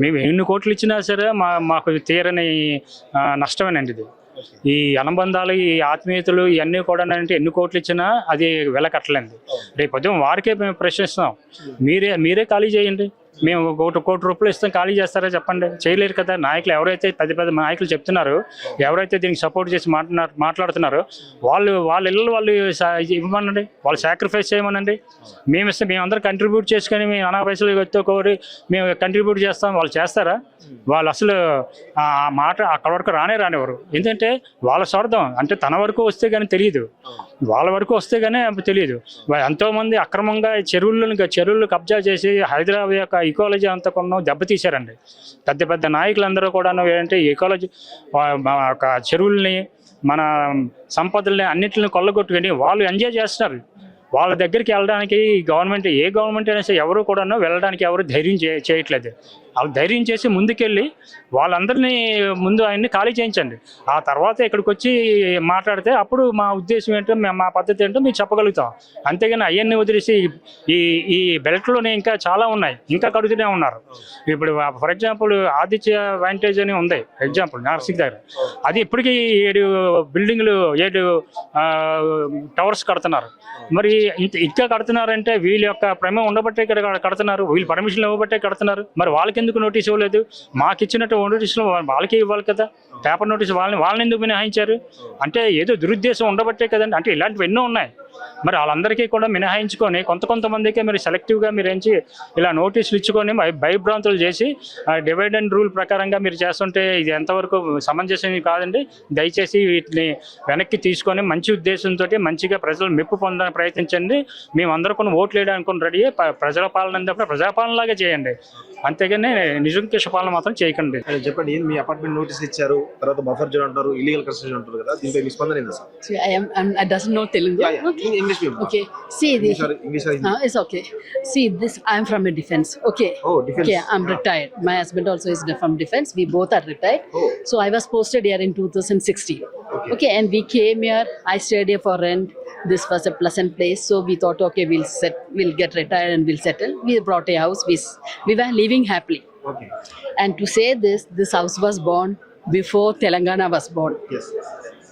మేము ఎన్ని కోట్లు ఇచ్చినా సరే మాకు తీరని నష్టమేనండి ఇది. ఈ అనుబంధాలు, ఈ ఆత్మీయతలు ఇవన్నీ కూడా అంటే ఎన్ని కోట్లు ఇచ్చినా అది వెలకట్టలేదు. రేపు ఉదయం వారికే మేము ప్రశ్నిస్తాం, మీరే ఖాళీ చేయండి, మేము కోటి రూపాయలు ఇస్తాం, ఖాళీ చేస్తారా చెప్పండి. చేయలేరు కదా. నాయకులు ఎవరైతే పెద్ద నాయకులు చెప్తున్నారు, ఎవరైతే దీనికి సపోర్ట్ చేసి మాట్లాడుతున్నారో వాళ్ళ ఇళ్ళు వాళ్ళు ఇవ్వమనండి, వాళ్ళు సాక్రిఫైస్ చేయమనండి. మేమందరం కంట్రిబ్యూట్ చేసుకొని మేము అనా పైసలు కోరి మేము కంట్రిబ్యూట్ చేస్తాం. వాళ్ళు చేస్తారా? వాళ్ళు అసలు ఆ మాట అక్కడి వరకు రానివ్వరు. ఎందుకంటే వాళ్ళ స్వార్థం. అంటే తన వరకు వస్తే కానీ తెలియదు, వాళ్ళ వరకు వస్తే కానీ తెలియదు. ఎంతోమంది అక్రమంగా చెరువులు కబ్జా చేసి హైదరాబాద్ యొక్క ఈకాలజీ అంతా కొన్న దెబ్బతీశారండి. పెద్ద నాయకులందరూ కూడా ఏంటంటే ఈకాలజీ చెరువుల్ని, మన సంపదల్ని అన్నింటిని కొల్లగొట్టుకొని వాళ్ళు ఎంజాయ్ చేస్తున్నారు. వాళ్ళ దగ్గరికి వెళ్ళడానికి గవర్నమెంట్, ఏ గవర్నమెంట్ అయినా సరే ఎవరు కూడా వెళ్ళడానికి ఎవరు ధైర్యం చేయట్లేదు. వాళ్ళు ధైర్యం చేసి ముందుకెళ్ళి వాళ్ళందరినీ ముందు ఆయన్ని ఖాళీ చేయించండి. ఆ తర్వాత ఇక్కడికి వచ్చి మాట్లాడితే అప్పుడు మా ఉద్దేశం ఏంటో, మా పద్ధతి ఏంటో మేము చెప్పగలుగుతాం. అంతేగాని అవన్నీ వదిలేసి ఈ బెల్ట్లోనే ఇంకా చాలా ఉన్నాయి, ఇంకా కడుతూనే ఉన్నారు. ఇప్పుడు ఫర్ ఎగ్జాంపుల్ ఆదిత్య వాంటేజ్ అని ఉంది, ఎగ్జాంపుల్ నార్సింగ్ దగ్గర. అది ఇప్పటికీ 7 బిల్డింగ్లు 7 టవర్స్ కడుతున్నారు. మరి ఇంకా కడుతున్నారంటే వీళ్ళ యొక్క ప్రమేయం ఉండబట్టే ఇక్కడ కడుతున్నారు, వీళ్ళు పర్మిషన్ ఇవ్వబట్టే కడుతున్నారు. మరి వాళ్ళకి ఎందుకు నోటీస్ ఇవ్వలేదు? మాకు ఇచ్చినట్టు నోటీసులు వాళ్ళకి ఇవ్వాలి కదా. పేపర్ నోటీసు వాళ్ళని ఎందుకు మినహాయించారు? అంటే ఏదో దురుద్దేశం ఉండబట్టే కదండి. అంటే ఇలాంటివి ఎన్నో ఉన్నాయి. మరి వాళ్ళందరికీ కూడా మినహాయించుకొని కొంతమందికే మీరు సెలెక్టివ్గా మీరు ఏంచి ఇలా నోటీసులు ఇచ్చుకొని భయభ్రాంతులు చేసి డివైడ్ అండ్ రూల్ ప్రకారంగా మీరు చేస్తుంటే ఇది ఎంతవరకు సమంజసం కాదండి. దయచేసి వీటిని వెనక్కి తీసుకొని మంచి ఉద్దేశంతో మంచిగా ప్రజలు మెప్పు పొందడానికి ప్రయత్నించండి. మేమందరూ కొన్ని ఓట్లు వేయడానికి రెడీ. ప్రజల పాలన అన్నప్పుడు ప్రజాపాలనలాగా చేయండి, అంతేగాని నిజంకేష పాలన మాత్రం చేయకండి. చెప్పండి, మీ అపార్ట్మెంట్ నోటీసులు ఇచ్చారు, తర్వాత బఫర్ జోన్ అంటారు, ఇల్లీగల్ కన్స్ట్రక్షన్ అంటారు కదా, దీనిపై మీ స్పందన ఏంటి sir? I doesn't know Telugu. English people. Okay. See this. English it's okay. See this. I'm from a defense. Okay. Oh, defense. Okay. I'm retired. My husband also is from defense. We both are retired. Oh. So I was posted here in 2016. Okay. And we came here. I stayed here for rent. This was a pleasant place. So we thought, okay, we'll get retired and we'll settle. We brought a house. We were living happily. Okay. And to say this house was born before Telangana was born. Yes.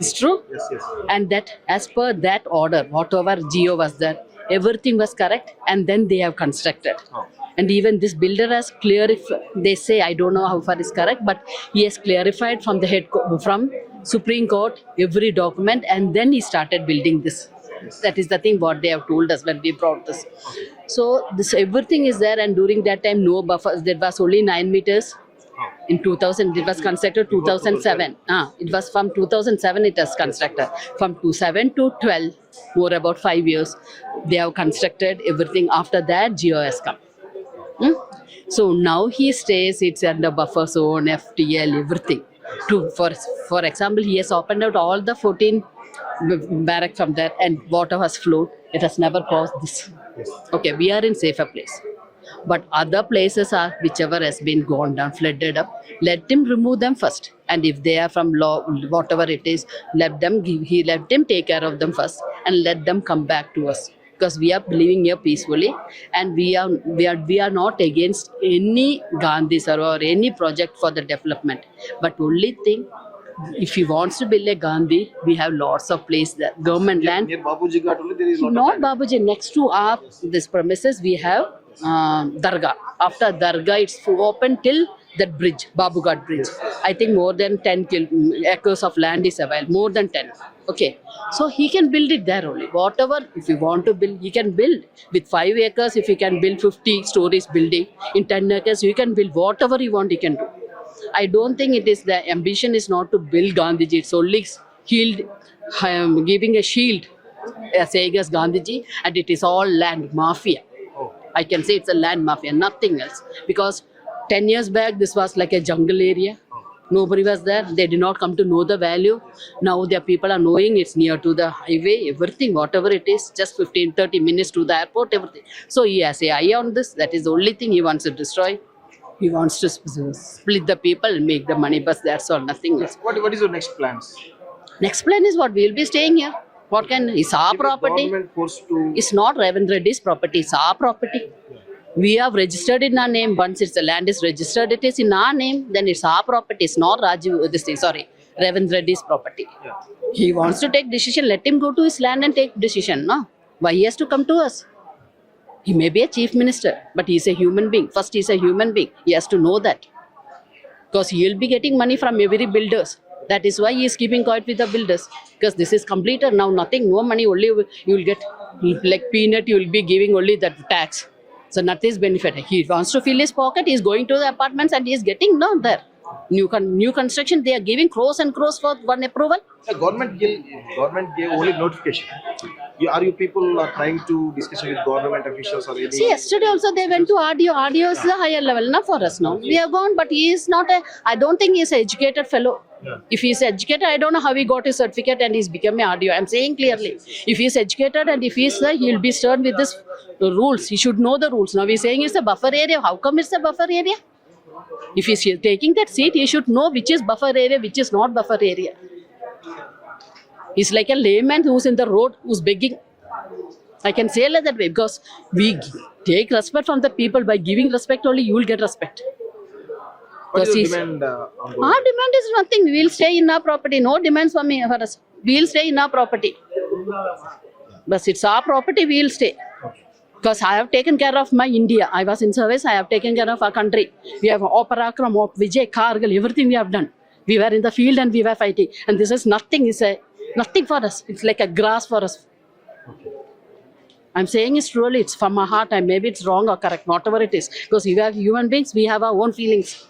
It's true. Yes. And that as per that order, whatever geo was there, everything was correct, and then they have constructed. Oh. And even this builder has clarified, they say, I don't know how far is correct, but he has clarified from the from Supreme Court every document, and then he started building this. That is the thing what they have told us when we brought this. So this everything is there, and during that time no buffers. There was only 9 meters. In 2000, it was constructed 2007. It was from 2007 it was constructed. From 2007 to 12, more about 5 years, they have constructed everything. After that, Geo has come. So now he stays, it's under buffer zone, FTL, everything. For example, he has opened out all the 14 barrack from there, and water has flowed. It has never caused this. Okay, we are in safer place. But other places are, whichever has been gone down, flooded up, let him remove them first. And if they are from law, whatever it is, let him take care of them first, and let them come back to us. Because we are living here peacefully, and we are not against any Gandhi sir or any project for the development. But only thing, if he wants to build a Gandhi, we have lots of place there. Government land. Near Babuji Ghat only there is lot Not of land. Babuji. Next to our this premises, we have Dargah. After Dargah, it's open till that bridge, Babu Ghat bridge. I think more than 10 acres of land is available. More than 10. Okay. So he can build it there only. Whatever, if you want to build, he can build. With 5 acres, if he can build 50 stories building, in 10 acres, you can build whatever you want, he can do. I don't think it is, the ambition is not to build Gandhiji. It's only giving a shield saying as Gandhiji, and it is all land mafia. I can say it's a land mafia, nothing else. Because 10 years back, this was like a jungle area. Nobody was there. They did not come to know the value. Now their people are knowing it's near to the highway, everything, whatever it is, just 15-30 minutes to the airport, everything. So he has an eye on this. That is the only thing he wants to destroy. He wants to split the people and make the money, but that's all, nothing else. What is your next plans? Next plan is what? We'll be staying here. What can, it's our property. Government forced to It's not Ravindra Reddy's property, it's our property. We have registered in our name. Once it's the land is registered, it is in our name, then it's our property. It's not Ravindra Reddy's property. He wants to take decision, let him go to his land and take decision, no? Why he has to come to us? He may be a chief minister, but he's a human being. First, he's a human being. He has to know that. Because he will be getting money from every builders. That is why he is keeping quiet with the builders. Because this is completed now, nothing, no money, only you will get like peanut, you will be giving only that tax. So nothing is benefit. He wants to fill his pocket, he is going to the apartments and he is getting no there. New construction, they are giving crores and crores for one approval. The government gave only notification. Are you people trying to discuss with government officials or anything? See, yesterday also they went to RDO. RDO is the higher level, not for us now. We have gone, but he is not I don't think he is an educated fellow. If he is educated, I don't know how he got his certificate and he's become an RDO. I'm saying clearly, if he is educated and if he is there, he will be stern with this rules. He should know the rules. Now he's saying it's a buffer area. How come it's a buffer area? If he's taking that seat, he should know which is buffer area, which is not buffer area. He's like a layman who's in the road, who's begging. I can say like that way because we take respect from the people. By giving respect only, you will get respect. What is your demand on government? Our demand is nothing. We will stay in our property. No demands for us. We will stay in our property. But it's our property, we will stay. Because I have taken care of my India. I was in service, I have taken care of our country. We have Parakram, Vijay, Kargil, everything we have done. We were in the field and we were fighting. And this is nothing, nothing for us. It's like a grass for us. I'm saying it's truly, it's from my heart, and maybe it's wrong or correct, whatever it is. Because we are human beings, we have our own feelings.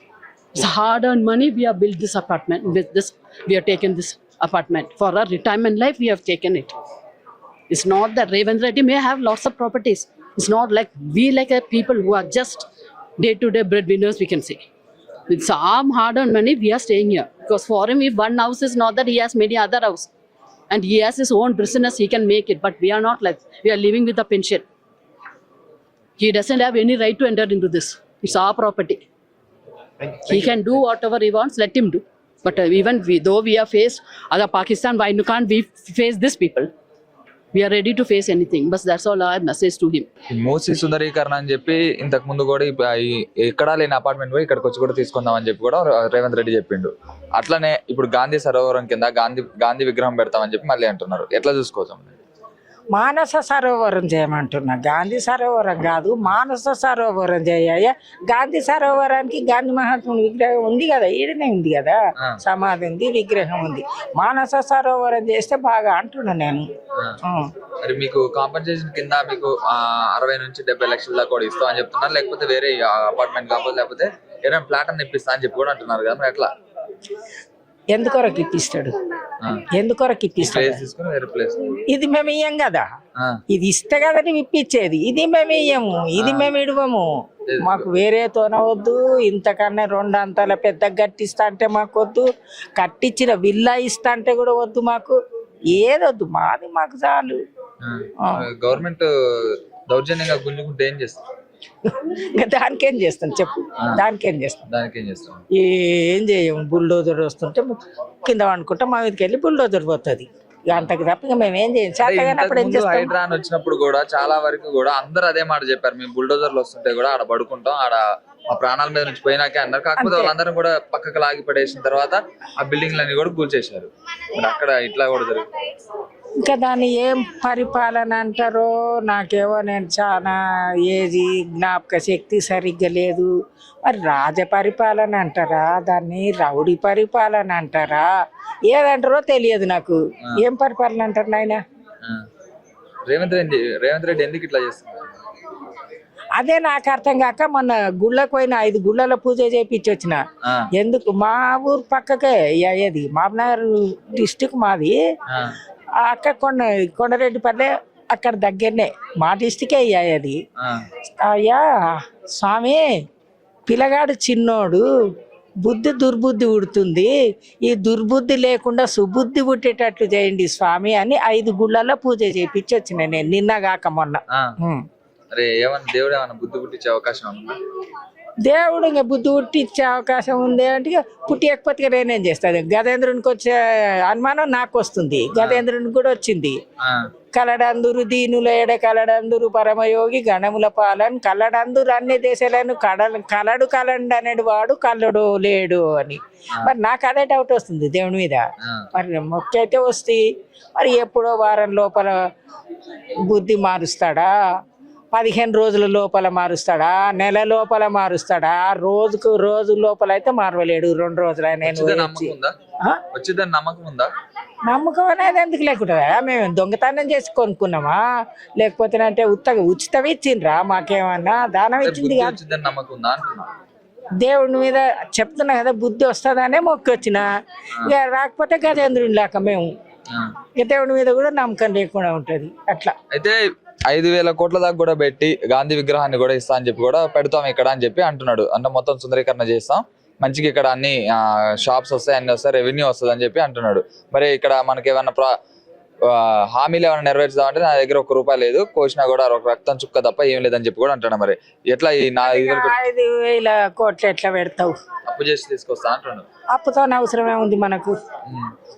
It's hard-earned money, we have built this apartment. With this, we have taken this apartment. For our retirement life, we have taken it. It's not that Ravindra Reddy may have lots of properties. It's not like we like a people who are just day-to-day breadwinners, we can say. With some hard-earned money, we are staying here. Because for him, if one house is not that, he has many other houses. And he has his own business, he can make it. But we are not like, we are living with a pension. He doesn't have any right to enter into this. It's our property. He can do whatever he wants, let him do. But even though we are faced other Pakistan, why can't we face these people? We are ready to face anything, but that's all our message to him. మూసి సుందరీకరణ అని చెప్పి ఇంతకు ముందు కూడా ఎక్కడా లేని apartment పోయి ఇక్కడికి వచ్చి కూడా తీసుకుందాం అని చెప్పి కూడా రేవంత్ రెడ్డి చెప్పిండు. అట్లనే ఇప్పుడు గాంధీ సరోవరం కింద గాంధీ విగ్రహం పెడతామని చెప్పి మళ్ళీ అంటున్నారు. ఎట్లా చూసుకోవచ్చు? మానస సరోవరం చేయమంటున్నా. గాంధీ సరోవరం కాదు, మానస సరోవరం చేయ. గాంధీ సరోవరానికి గాంధీ మహాత్ముడి విగ్రహం ఉంది కదా, ఈడనే ఉంది కదా, సమాధి ఉంది, విగ్రహం ఉంది. మానస సరోవరం చేస్తే బాగా అంటున్నా నేను. మరి మీకు కాంపెన్సేషన్ కింద మీకు 60 నుంచి 70 లక్షల దాకా కూడా ఇస్తాం అని చెప్తున్నారు. లేకపోతే వేరే అపార్ట్మెంట్ కాకపోతే లేకపోతే ఏదైనా ఫ్లాట్ అని ఇప్పిస్తా అని చెప్పి కూడా అంటున్నారు కదా, మరి ఎట్లా? ఎందుకొరకు ఇప్పిస్తాడు? ఎందుకొరకు ఇప్పిస్తాడు? ఇది మేము ఇయ్యం కదా, ఇది ఇస్తే కదా నువ్వు ఇప్పించేది. ఇది మేము ఇయ్యము, ఇది మేము ఇడవము. మాకు వేరే తోనవద్దు. ఇంతకన్నా 2 అంతల పెద్ద కట్టిస్తా అంటే మాకు వద్దు. కట్టించిన విల్లా ఇస్తా అంటే కూడా వద్దు. మాకు ఏదొద్దు, మాది మాకు చాలు. గవర్నమెంట్ దౌర్జన్యంగా గుంజుకుంటే ఏం చేస్తారు? దానికేం చేస్తాను చెప్పు? దానికేం చేస్తాం? ఏం చేయము. బుల్డోజర్ వస్తుంటే కింద అనుకుంటా మా మీదకి వెళ్ళి బుల్డోజర్ పోతుంది. అంతకు తప్ప మేమేం చేయం. హైడ్రా అని వచ్చినప్పుడు కూడా చాలా వరకు కూడా అందరూ అదే మాట చెప్పారు, మేము బుల్డోజర్లు వస్తుంటే కూడా ఆడ పడుకుంటాం, ఆడ మా ప్రాణాల మీద నుంచి పోయినాకే అన్నారు. కాకపోతే వాళ్ళందరూ కూడా పక్కకు లాగి పడేసిన తర్వాత ఆ బిల్డింగ్లన్నీ కూడా కూల్చేశారు. మరి అక్కడ ఇట్లా కూడా జరుగుతుంది. ఇంకా దాన్ని ఏం పరిపాలన అంటారో నాకేమో, నేను చాలా ఏది జ్ఞాపక శక్తి సరిగ్గా లేదు. మరి రాజ పరిపాలన అంటారా, దాన్ని రౌడీ పరిపాలన అంటారా, ఏదంటారో తెలియదు నాకు. ఏం పరిపాలన అంటారు నాయన? రేవంత్ రెడ్డి ఎందుకు ఇట్లా చేస్తున్నారు? అదే నాకు అర్థం కాక మొన్న గుళ్ళకు పోయిన 5 గుళ్ళలో పూజ చేయించి వచ్చిన. ఎందుకు? మా ఊరు పక్కకే, ఏది మామనగర్ డిస్టిక్ మాది. అక్కడ కొండరెడ్డిపల్లె అక్కడ దగ్గరనే మా డిస్టికే అయ్యా అది. అయ్యా స్వామి పిల్లగాడు చిన్నోడు బుద్ధి దుర్బుద్ధి ఉడుతుంది, ఈ దుర్బుద్ధి లేకుండా సుబుద్ధి పుట్టేటట్లు చేయండి స్వామి అని 5 గుళ్ళల్లో పూజ చేయించి వచ్చిన నేను నిన్న కాక మొన్న. అరే ఏమన్నా దేవుడు ఏమన్నా బుద్ధి పుట్టించే అవకాశం ఉందా? దేవుడు ఇంకా బుద్ధి పుట్టించే అవకాశం ఉంది అంటే పుట్టియకపోతే నేనేం చేస్తాను. గజేంద్రునికి వచ్చే అనుమానం నాకు వస్తుంది, గజేంద్రునికి కూడా వచ్చింది. కలడందురు దీనుల ఎడ కలడందురు పరమయోగి గణముల పాలన్ కలడందురు అన్ని దేశాలను కలడు కలండి అనేది వాడు కల్లడు లేడు అని. మరి నాకు అదే డౌట్ వస్తుంది దేవుని మీద. మరి మొక్క అయితే వస్తాయి, మరి ఎప్పుడో వారం లోపల బుద్ధి మారుస్తాడా, 15 రోజుల లోపల మారుస్తాడా, నెల లోపల మారుస్తాడా, రోజు లోపల అయితే మారవలేడు. 2 రోజులు నమ్మకం అనేది ఎందుకు లేకుండా మేము దొంగతనం చేసి కొనుక్కున్నామా, లేకపోతే అంటే ఉచితం ఇచ్చిండ్రా మాకేమన్నా దానం ఇచ్చింది దేవుడి మీద చెప్తున్నా కదా. బుద్ధి వస్తుందనే మొక్కి వచ్చిన, ఇక రాకపోతే గజేంద్రుని లేక మేము ఇక దేవుడి మీద కూడా నమ్మకం లేకుండా ఉంటది. అట్లా అయితే 5,000 కోట్ల దాకా కూడా పెట్టి గాంధీ విగ్రహాన్ని కూడా ఇస్తా అని చెప్పి కూడా పెడతాం ఇక్కడ అని చెప్పి అంటున్నాడు. అంటే మొత్తం సుందరీకరణ చేస్తాం, మంచిగా ఇక్కడ అన్ని షాప్స్ వస్తాయి, అన్ని వస్తాయి, రెవెన్యూ వస్తుంది అని చెప్పి అంటున్నాడు. మరి ఇక్కడ మనకి ఏమన్నా హామీలు ఏమైనా నెరవేర్చుదామంటే నా దగ్గర ₹1 లేదు, కోసినా కూడా ఒక రక్తం చుక్క తప్ప ఏం లేదని చెప్పి కూడా అంటున్నాడు. మరి ఎట్లా ఈ 5,000 కోట్లు ఎట్లా పెడతావు? అప్పు చేసి తీసుకొస్తా అంటున్నాడు. అప్పుతో అవసరమే ఉంది మనకు,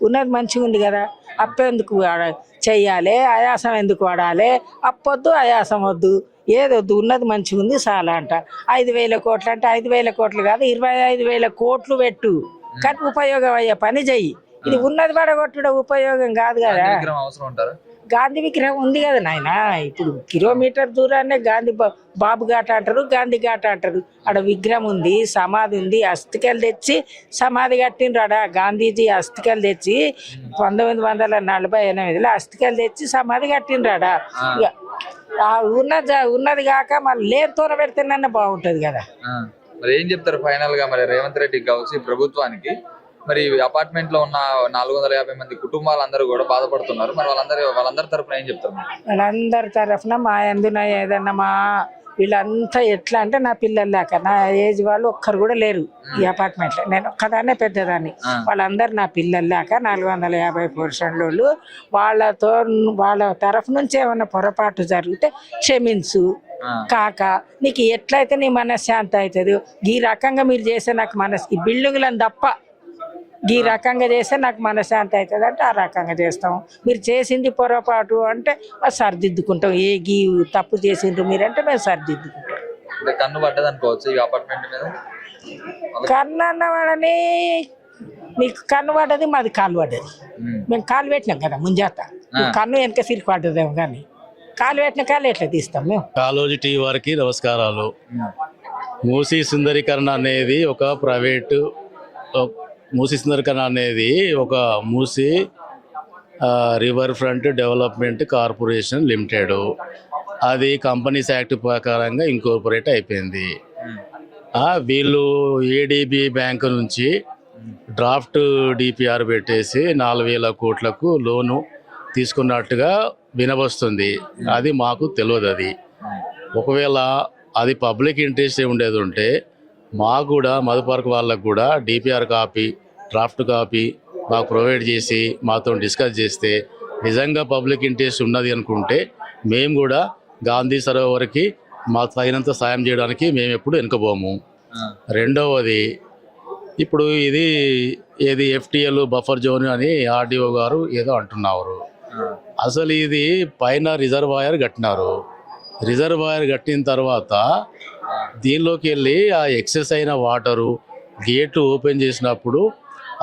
ఉన్నది మంచిగా ఉంది కదా. అప్పు ఎందుకు చెయ్యాలి, ఆయాసం ఎందుకు వాడాలి? అప్పొద్దు ఆయాసం వద్దు, ఏదొద్దు, ఉన్నది మంచిగా ఉంది చాలా అంట. 5,000 కోట్లు అంటే 5,000 కోట్లు కాదు, 25,000 కోట్లు పెట్టు, కానీ ఉపయోగం అయ్యే పని చెయ్యి. ఇది ఉన్నది పడగొట్టడం ఉపయోగం కాదు కదా. గాంధీ విగ్రహం ఉంది కదా నాయన, ఇప్పుడు కిలోమీటర్ దూరాన్నే గాంధీ బాబు ఘాట్ అంటారు, గాంధీ ఘాట్ అంటారు. ఆడ విగ్రహం ఉంది, సమాధి ఉంది, అస్థికలు తెచ్చి సమాధి కట్టిండ్రాడ. గాంధీజీ అస్థికలు తెచ్చి 1948లో అస్థికలు తెచ్చి సమాధి కట్టిండ్రాడ. ఉన్నది కాక మళ్ళీ లేతోన పెడితేనన్నా బాగుంటది కదా. మరి ఏం చెప్తారు ఫైనల్ గా మరి రేవంత్ రెడ్డికి కావచ్చు ప్రభుత్వానికి? మరి అపార్ట్మెంట్ లో ఉన్న 450 మంది కుటుంబాలందరూ కూడా బాధపడుతున్నారు. మరి వాళ్ళందరి తరఫున ఏం చెప్తారు? వాళ్ళందరి తరఫున మా ఎందున ఏదన్నా మా వీళ్ళంతా ఎట్లా అంటే నా పిల్లలు లేక నా ఏజ్ వాళ్ళు ఒక్కరు కూడా లేరు ఈ అపార్ట్మెంట్ లో. నేను ఒక్కదాన్నే పెద్దదాన్ని, వాళ్ళందరూ నా పిల్లలు లేక 450% వాళ్ళ తరఫు నుంచి ఏమన్నా పొరపాటు జరిగితే క్షమించు కాక, నీకు ఎట్లయితే నీ మనశ్శాంతి అవుతుంది. ఈ రకంగా మీరు చేసే నాకు ఈ బిల్డింగ్లను తప్ప ఈ రకంగా చేస్తే నాకు మనశ్శాంతి అవుతుంది అంటే ఆ రకంగా చేస్తాం. మీరు చేసింది పొరపాటు అంటే సరిదిద్దుకుంటాం. గీ తప్పు చేసిండ్రు మీరంటే మేము సరిదిద్దుకుంటాం. కన్ను పడ్డది అనుకోవచ్చు ఈ అపార్ట్మెంట్ మీద. కన్ను అన్నవాడని నీకు కన్ను పడ్డది, మాది కాలు పడ్డది. మేము కాలు పెట్టినాం కదా ముంజాత, కన్ను వెనక సిరికి పడ్డదేమో కానీ కాలు పెట్టిన కాలు ఎట్లా తీస్తాం మేము? కాలోజీ టీ వారికి నమస్కారాలు. మూసీ సుందరీకరణ అనేది ఒక ప్రైవేటు మూసీ సుందరీకరణ అనేది ఒక Musi river front development corporation limited, అది కంపెనీస్ యాక్ట్ ప్రకారంగా ఇంకోర్పొరేట్ అయిపోయింది. వీళ్ళు ఏడిబి బ్యాంకు నుంచి డ్రాఫ్ట్ డిపిఆర్ పెట్టేసి 4,000 కోట్లకు లోను తీసుకున్నట్టుగా వినవస్తుంది. అది మాకు తెలియదు. అది ఒకవేళ అది పబ్లిక్ ఇంట్రెస్ట్ ఉండేది ఉంటే మాకు కూడా మధుపార్క్ వాళ్ళకు కూడా డిపిఆర్ కాపీ, డ్రాఫ్ట్ కాపీ మాకు ప్రొవైడ్ చేసి మాతో డిస్కస్ చేస్తే, నిజంగా పబ్లిక్ ఇంట్రెస్ట్ ఉన్నది అనుకుంటే మేము కూడా గాంధీ సరోవర్కి మాకు తగినంత సాయం చేయడానికి మేము ఎప్పుడు వెనుకపోము. రెండవది, ఇప్పుడు ఏది FTL బఫర్ జోన్ అని ఆర్డీఓ గారు ఏదో అంటున్నారు. అసలు ఇది పైన రిజర్వాయర్ కట్టినారు. రిజర్వాయర్ కట్టిన తర్వాత దీనిలోకి వెళ్ళి ఆ ఎక్సెస్ అయిన వాటరు గేట్లు ఓపెన్ చేసినప్పుడు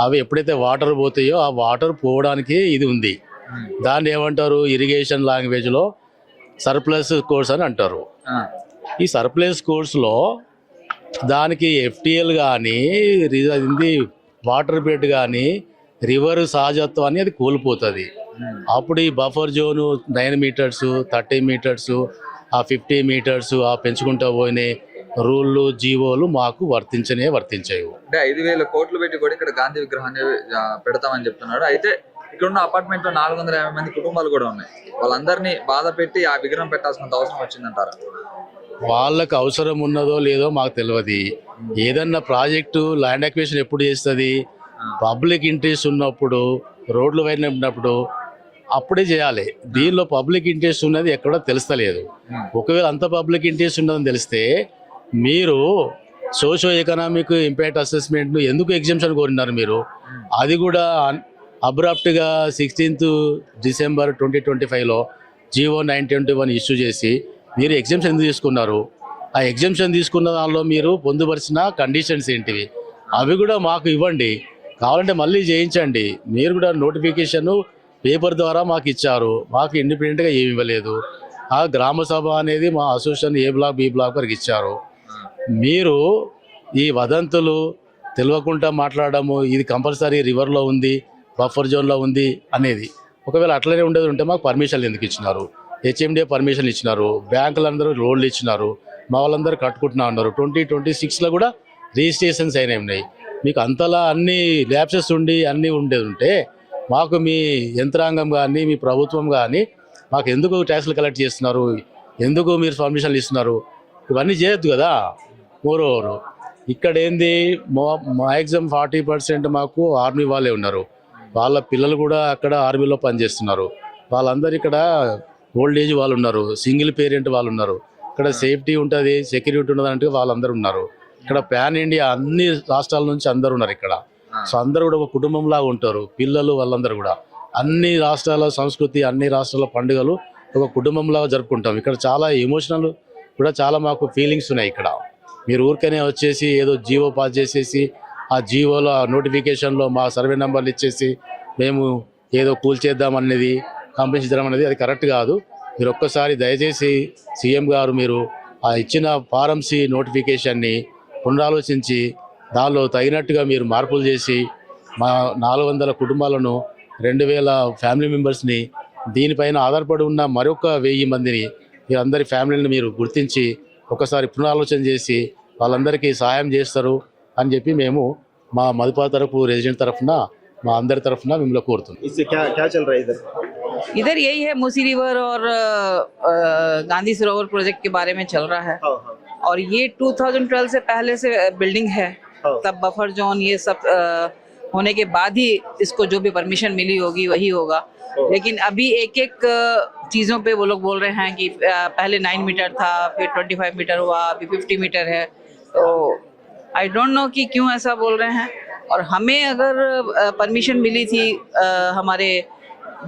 అవి ఎప్పుడైతే వాటర్ పోతాయో ఆ వాటర్ పోవడానికి ఇది ఉంది. దాన్ని ఏమంటారు ఇరిగేషన్ లాంగ్వేజ్లో సర్ప్లస్ కోర్స్ అని అంటారు. ఈ సర్ప్లస్ కోర్స్లో దానికి FTL కానీ వాటర్ బెడ్ కానీ రివర్ సహజత్వాన్ని అది కోల్పోతుంది. అప్పుడు ఈ బఫర్ జోను 9 మీటర్స్, 30 మీటర్స్, ఆ 50 మీటర్స్ ఆ పెంచుకుంటూ పోయినాయి రూళ్ళు జీవోలు మాకు వర్తించాయి. అంటే 5,000 కోట్లు పెట్టి కూడా ఇక్కడ గాంధీ విగ్రహాన్ని పెడతామని చెప్తున్నాడు. అయితే ఇక్కడ ఉన్న అపార్ట్మెంట్ లో 450 మంది కుటుంబాలు కూడా ఉన్నాయి. వాళ్ళందరినీ బాధ పెట్టి ఆ విగ్రహం పెట్టాల్సినంత అవసరం వచ్చిందంటారా? వాళ్ళకి అవసరం ఉన్నదో లేదో మాకు తెలియదు. ఏదన్నా ప్రాజెక్టు ల్యాండ్ అక్విజిషన్ ఎప్పుడు చేస్తుంది? పబ్లిక్ ఇంట్రెస్ట్ ఉన్నప్పుడు, రోడ్లు వైనప్పుడు అప్పుడే చేయాలి. దీనిలో పబ్లిక్ ఇంట్రెస్ట్ ఉన్నది ఎక్కడో తెలుస్తలేదు. ఒకవేళ అంత పబ్లిక్ ఇంట్రెస్ట్ ఉన్నదని తెలిస్తే మీరు సోషో ఎకనామిక్ ఇంపాక్ట్ అసెస్మెంట్ను ఎందుకు ఎగ్జామ్షన్ కోరినారు మీరు? అది కూడా అబ్రాప్ట్గా 16th December 2025లో GO 921 ఇష్యూ చేసి మీరు ఎగ్జామ్షన్ ఎందుకు తీసుకున్నారు? ఆ ఎగ్జామ్షన్ తీసుకున్న దానిలో మీరు పొందుపరిచిన కండిషన్స్ ఏంటివి అవి కూడా మాకు ఇవ్వండి. కావాలంటే మళ్ళీ చేయించండి. మీరు కూడా నోటిఫికేషన్ పేపర్ ద్వారా మాకు ఇచ్చారు, మాకు ఇండిపెండెంట్గా ఏమి ఇవ్వలేదు. ఆ గ్రామ సభ అనేది మా అసోసియేషన్ ఏ బ్లాక్ బి బ్లాక్ వరకు ఇచ్చారు. మీరు ఈ వదంతులు తెలియకుండా మాట్లాడము, ఇది కంపల్సరీ రివర్లో ఉంది, బఫర్ జోన్లో ఉంది అనేది, ఒకవేళ అట్లనే ఉండేది ఉంటే మాకు పర్మిషన్లు ఎందుకు ఇచ్చినారు? HMDA పర్మిషన్ ఇచ్చినారు, బ్యాంకులందరూ లోన్లు ఇచ్చినారు, మా వాళ్ళందరూ కట్టుకుంటున్నా ఉన్నారు. 2026లో కూడా రిజిస్ట్రేషన్స్ అయినాయి ఉన్నాయి. మీకు అంతలా అన్ని ల్యాప్సెస్ ఉండి అన్నీ ఉండేది ఉంటే మాకు మీ యంత్రాంగం కానీ మీ ప్రభుత్వం కానీ మాకు ఎందుకు ట్యాక్స్లు కలెక్ట్ చేస్తున్నారు, ఎందుకు మీరు పర్మిషన్లు ఇస్తున్నారు? ఇవన్నీ చేయొద్దు కదా. మోరోవర్ ఇక్కడ ఏంది మ్యాక్సిమం 40% మాకు ఆర్మీ వాళ్ళే ఉన్నారు. వాళ్ళ పిల్లలు కూడా అక్కడ ఆర్మీలో పనిచేస్తున్నారు. వాళ్ళందరూ ఇక్కడ ఓల్డ్ ఏజ్ వాళ్ళు ఉన్నారు, సింగిల్ పేరెంట్ వాళ్ళు ఉన్నారు. ఇక్కడ సేఫ్టీ ఉంటుంది, సెక్యూరిటీ ఉంటుంది అంటే వాళ్ళందరూ ఉన్నారు. ఇక్కడ పాన్ ఇండియా అన్ని రాష్ట్రాల నుంచి అందరు ఉన్నారు ఇక్కడ. సో అందరూ కూడా ఒక కుటుంబంలాగా ఉంటారు. పిల్లలు వాళ్ళందరూ కూడా అన్ని రాష్ట్రాల సంస్కృతి, అన్ని రాష్ట్రాల పండుగలు ఒక కుటుంబంలాగా జరుపుకుంటాం. ఇక్కడ చాలా ఎమోషనల్ కూడా చాలా మాకు ఫీలింగ్స్ ఉన్నాయి ఇక్కడ. మీరు ఊరికనే వచ్చేసి ఏదో జీవో పాస్ చేసేసి ఆ జీవోలో ఆ నోటిఫికేషన్లో మా సర్వే నెంబర్లు ఇచ్చేసి మేము ఏదో కూల్చేద్దాం అనేది, కంపెన్సేషన్ అనేది అది కరెక్ట్ కాదు. మీరు ఒక్కసారి దయచేసి సీఎం గారు మీరు ఆ ఇచ్చిన ఫారం సి నోటిఫికేషన్ని పునరాలోచించి దానిలో తగినట్టుగా మీరు మార్పులు చేసి మా 400 కుటుంబాలను 2000 ఫ్యామిలీ మెంబర్స్ని దీనిపైన ఆధారపడి ఉన్న మరొక 1000 మందిని మీరందరి ఫ్యామిలీని మీరు గుర్తించి ఒకసారి పునరాలోచన చేసి వాళ్ళందరికీ సహాయం చేస్తారు అని చెప్పి మేము మా మధుపా తరఫు రెసిడెంట్ తరఫున మా అందరి తరఫున మిమ్మల్ని కోరుతున్నాం. इधर यही है, मूसी रिवर और गांधी सरोवर प्रोजेक्ट के बारे में चल रहा है. और ये 2012 से पहले से बिल्डिंग है, तब बफर जोन ये सब होने के बाद ही इसको जो भी परमिशन मिली होगी वही होगा. लेकिन अभी एक एक चीज़ों पे वो लोग बोल रहे हैं कि पहले 9 मीटर था, फिर 25 मीटर हुआ, अभी 50 मीटर है. तो आई डोंट नो कि क्यों ऐसा बोल रहे हैं. और हमें अगर परमिशन मिली थी हमारे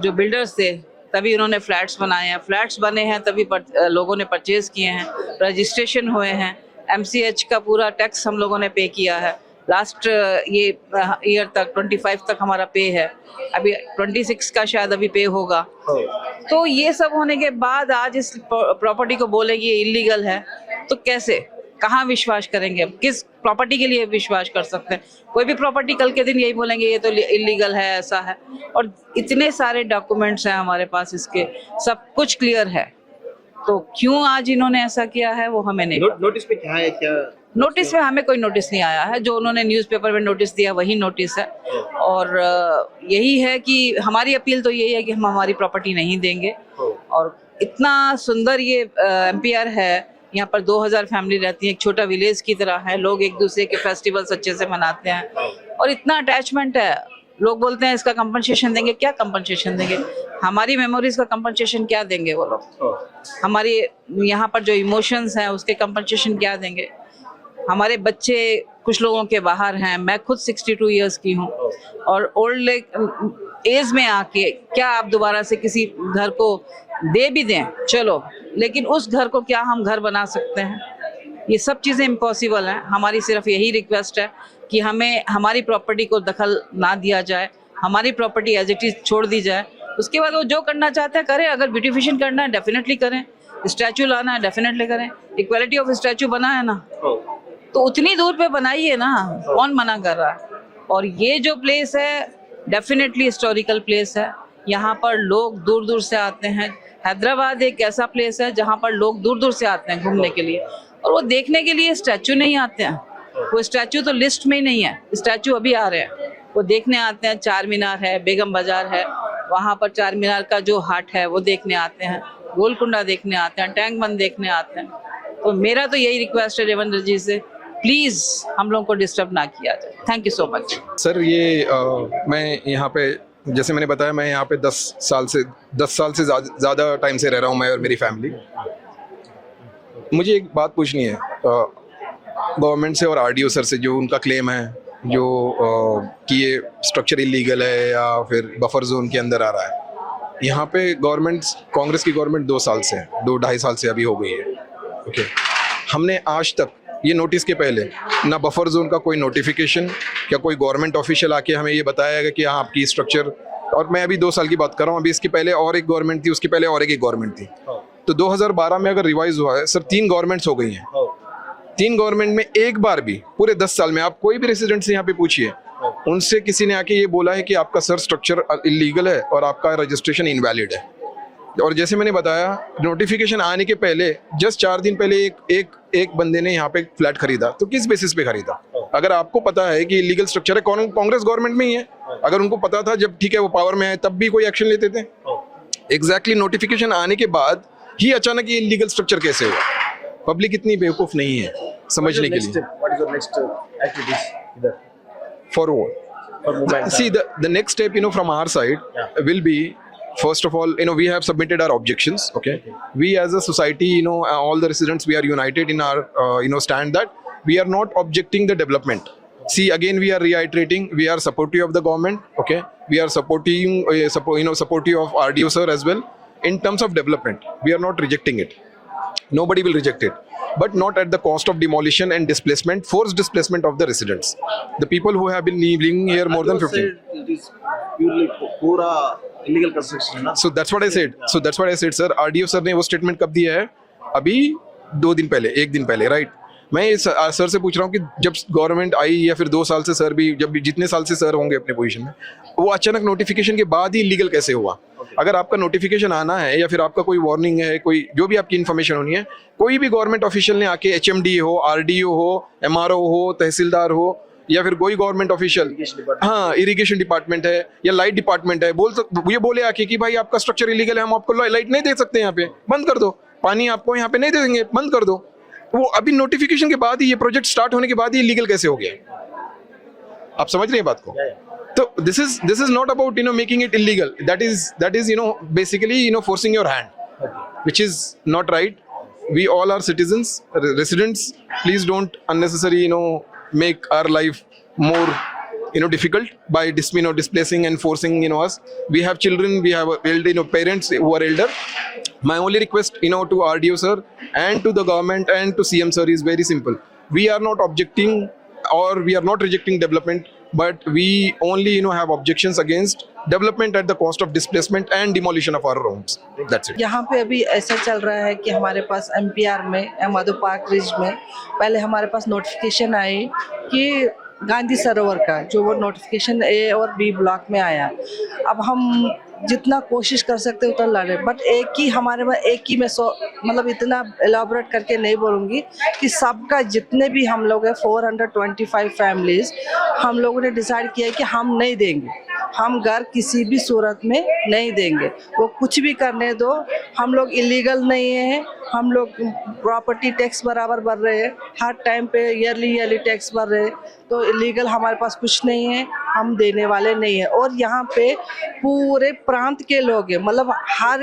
जो बिल्डर्स थे तभी उन्होंने फ्लैट्स बनाए हैं, फ्लैट्स बने हैं तभी लोगों ने परचेज किए हैं, रजिस्ट्रेशन हुए हैं, MCH का पूरा टैक्स हम लोगों ने पे किया है. लास्ट ये ईयर तक 25 तक हमारा पे है, अभी 26 का शायद अभी पे होगा. तो ये सब होने के बाद आज इस प्रॉपर्टी को बोलेगी ये इलीगल है, तो कैसे, कहाँ विश्वास करेंगे? अब किस प्रॉपर्टी के लिए विश्वास कर सकते हैं? कोई भी प्रॉपर्टी कल के दिन यही बोलेंगे ये तो इलीगल है, ऐसा है. और इतने सारे डॉक्यूमेंट्स हैं हमारे पास, इसके सब कुछ क्लियर है. तो क्यों आज इन्होंने ऐसा किया है वो हमें नहीं. नोटिस पे क्या है? क्या नोटिस में हमें कोई नोटिस नहीं आया है. जो उन्होंने न्यूज़पेपर में नोटिस दिया वही नोटिस है. और यही है कि हमारी अपील तो यही है कि हम हमारी प्रॉपर्टी नहीं देंगे. और इतना सुंदर ये MPR है, यहाँ पर 2000 फैमिली रहती है, एक छोटा विलेज की तरह है. लोग एक दूसरे के फेस्टिवल्स अच्छे से मनाते हैं और इतना अटैचमेंट है. लोग बोलते हैं इसका कंपनसेशन देंगे. क्या कंपनसेशन देंगे? हमारी मेमोरीज का कंपनसेशन क्या देंगे वो लोग? हमारी यहाँ पर जो इमोशंस हैं उसके कंपनसेशन क्या देंगे? हमारे बच्चे कुछ लोगों के बाहर हैं, मैं खुद 62 इयर्स की हूँ और ओल्ड एज में आके क्या आप दोबारा से किसी घर को दे भी दें चलो, लेकिन उस घर को क्या हम घर बना सकते हैं? ये सब चीज़ें इम्पॉसिबल हैं. हमारी सिर्फ यही रिक्वेस्ट है कि हमें हमारी प्रॉपर्टी को दखल ना दिया जाए, हमारी प्रॉपर्टी एज इट इज़ छोड़ दी जाए. उसके बाद वो जो करना चाहते हैं करें. अगर ब्यूटिफिकेशन करना है डेफिनेटली करें, स्टैचू लाना है डेफिनेटली करें. इक्वालिटी ऑफ स्टैचू बना है ना, तो उतनी दूर पे बनाइए ना, कौन मना कर रहा है? और ये जो प्लेस है डेफिनेटली हिस्टोरिकल प्लेस है. यहाँ पर लोग दूर दूर से आते हैं. हैदराबाद एक ऐसा प्लेस है जहाँ पर लोग दूर दूर से आते हैं घूमने के लिए, और वो देखने के लिए स्टैचू नहीं आते हैं. वो स्टैचू तो लिस्ट में ही नहीं है, स्टैचू अभी आ रहे हैं. वो देखने आते हैं। चार मीनार है, बेगम बाजार है, वहाँ पर चार मीनार का जो हाट है वो देखने आते हैं, गोलकुंडा देखने आते हैं, टैंक बंद देखने आते हैं। तो मेरा तो यही रिक्वेस्ट है रेवंत जी से, प्लीज हम लोगों को डिस्टर्ब ना किया जाए। Thank you so much sir. ये मैं यहाँ पे, जैसे मैंने बताया, मैं यहाँ पे 10 साल से ज़्यादा टाइम से रह रहा हूँ, मैं और मेरी फैमिली। मुझे एक बात पूछनी है गवर्नमेंट से और आरडीओ सर से, जो उनका क्लेम है जो कि ये स्ट्रक्चर इलीगल है या फिर बफर जोन के अंदर आ रहा है। यहाँ पे गवर्नमेंट, कांग्रेस की गवर्नमेंट 2 साल से, 2-2.5 साल से अभी हो गई है। ओके, हमने आज तक ये नोटिस के पहले ना बफर जोन का कोई नोटिफिकेशन या कोई गवर्नमेंट ऑफिशियल आके हमें ये बताया है कि हाँ आपकी स्ट्रक्चर, और मैं अभी 2 साल की बात कर रहा हूँ, अभी इसके पहले और एक गवर्नमेंट थी, उसके पहले और एक गवर्नमेंट थी। तो 2012 में अगर रिवाइज हुआ है सर, 3 गवर्नमेंट्स हो गई हैं। 3 गवर्नमेंट में एक बार भी पूरे 10 साल में आप कोई भी रेसिडेंट से यहाँ पे पूछिए, उनसे किसी ने आके ये बोला है कि आपका सर स्ट्रक्चर इलीगल है और आपका रजिस्ट्रेशन इनवैलिड है। और जैसे मैंने बताया, नोटिफिकेशन आने के पहले जस्ट 4 दिन पहले एक बंदे ने यहाँ पे फ्लैट खरीदा। तो किस बेसिस पे खरीदा? अगर आपको पता है कि इलीगल स्ट्रक्चर है, कांग्रेस गवर्नमेंट में ही है, अगर उनको पता था जब ठीक है वो पावर में है तब भी कोई एक्शन लेते थे? एग्जैक्टली नोटिफिकेशन आने के बाद ही अचानक ये इलीगल स्ट्रक्चर कैसे हुआ? पब्लिक इतनी बेवकूफ नहीं है समझने के लिए। For what? See, the next step, from our side will be, first of all, we have submitted our objections. Okay, we as a society, all the residents, we are united in our, stand that we are not objecting the development. See, again, we are reiterating, we are supportive of the government. Okay, we are supportive of RDO sir as well. In terms of development, we are not rejecting it. Nobody will reject it, but not at the cost of demolition and displacement, forced displacement of the residents. The people who have been living here more than 15. It is purely pura illegal construction. So that's what I said. So that's what I said, sir. RDO sir ने वो statement कब दिया है? अभी 2 दिन पहले, 1 दिन पहले, right? मैं सर से पूछ रहा हूँ कि जब गवर्नमेंट आई या फिर 2 साल से सर भी, जब भी जितने साल से सर होंगे अपने पोजीशन में, वो अचानक नोटिफिकेशन के बाद ही लीगल कैसे हुआ? अगर आपका नोटिफिकेशन आना है या फिर आपका कोई वार्निंग है, कोई जो भी आपकी इन्फॉर्मेशन होनी है, कोई भी गवर्नमेंट ऑफिशियल ने आके HMD हो, RDO हो, MRO हो, तहसीलदार हो, या फिर कोई गवर्नमेंट ऑफिशियल, हाँ इरिगेशन डिपार्टमेंट है या लाइट डिपार्टमेंट है, ये बोले आके कि भाई आपका स्ट्रक्चर इलीगल है, हम आपको लाइट नहीं दे सकते, यहाँ पे बंद कर दो, पानी आपको यहाँ पे नहीं दे देंगे, बंद कर दो। वो अभी नोटिफिकेशन के बाद ही, ये प्रोजेक्ट स्टार्ट होने के बाद ही लीगल कैसे हो गया? आप समझ रहे हैं बात को? तो this is not about making it illegal. That is basically forcing your hand, which is not right. We all are citizens, residents. Please don't unnecessarily make our life more difficult by displacing and forcing us. We have children, we have elder parents who are elder. My only request to RDO sir and to the government and to CM sir is very simple. We are not objecting or we are not rejecting development, but we only have objections against development at the cost of displacement and demolition of our homes. That's it. यहाँ पे अभी ऐसा चल रहा है कि हमारे पास MPR में, माधो पार्क रिज में, पहले हमारे पास नोटिफिकेशन आई कि गांधी सरोवर का, जो वो नोटिफिकेशन A और B ब्लॉक में आया। अब हम जितना कोशिश कर सकते उतना लड़े, बट हमारे में मैं मतलब इतना एलाबोरेट करके नहीं बोलूँगी कि सबका जितने भी हम लोग हैं 425 फैमिलीज, हम लोगों ने डिसाइड किया है कि हम नहीं देंगे, हम घर किसी भी सूरत में नहीं देंगे। वो कुछ भी करने दो, हम लोग इलीगल नहीं है, हम लोग प्रॉपर्टी टैक्स बराबर भर रहे हैं, हर टाइम पे ईयरली टैक्स भर रहे हैं, तो इलीगल हमारे पास कुछ नहीं है, हम देने वाले नहीं है। और यहाँ पे पूरे प्रांत के लोग हैं, मतलब हर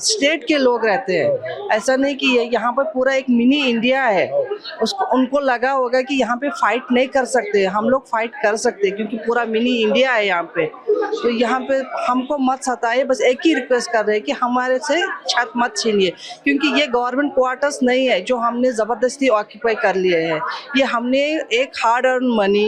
स्टेट के लोग रहते हैं, ऐसा नहीं कि यहाँ पर पूरा एक मिनी इंडिया है। उनको लगा होगा कि यहाँ पे फाइट नहीं कर सकते, हम लोग फाइट कर सकते हैं क्योंकि पूरा मिनी इंडिया है यहाँ पे। तो यहाँ पे हमको मत सताइए, बस एक ही रिक्वेस्ट कर रहे हैं कि हमारे से छत मत छीनिए, क्योंकि ये गवर्नमेंट क्वार्टर्स नहीं है जो हमने ज़बरदस्ती ऑक्यूपाई कर लिए हैं। ये हमने एक हार्ड अर्न मनी,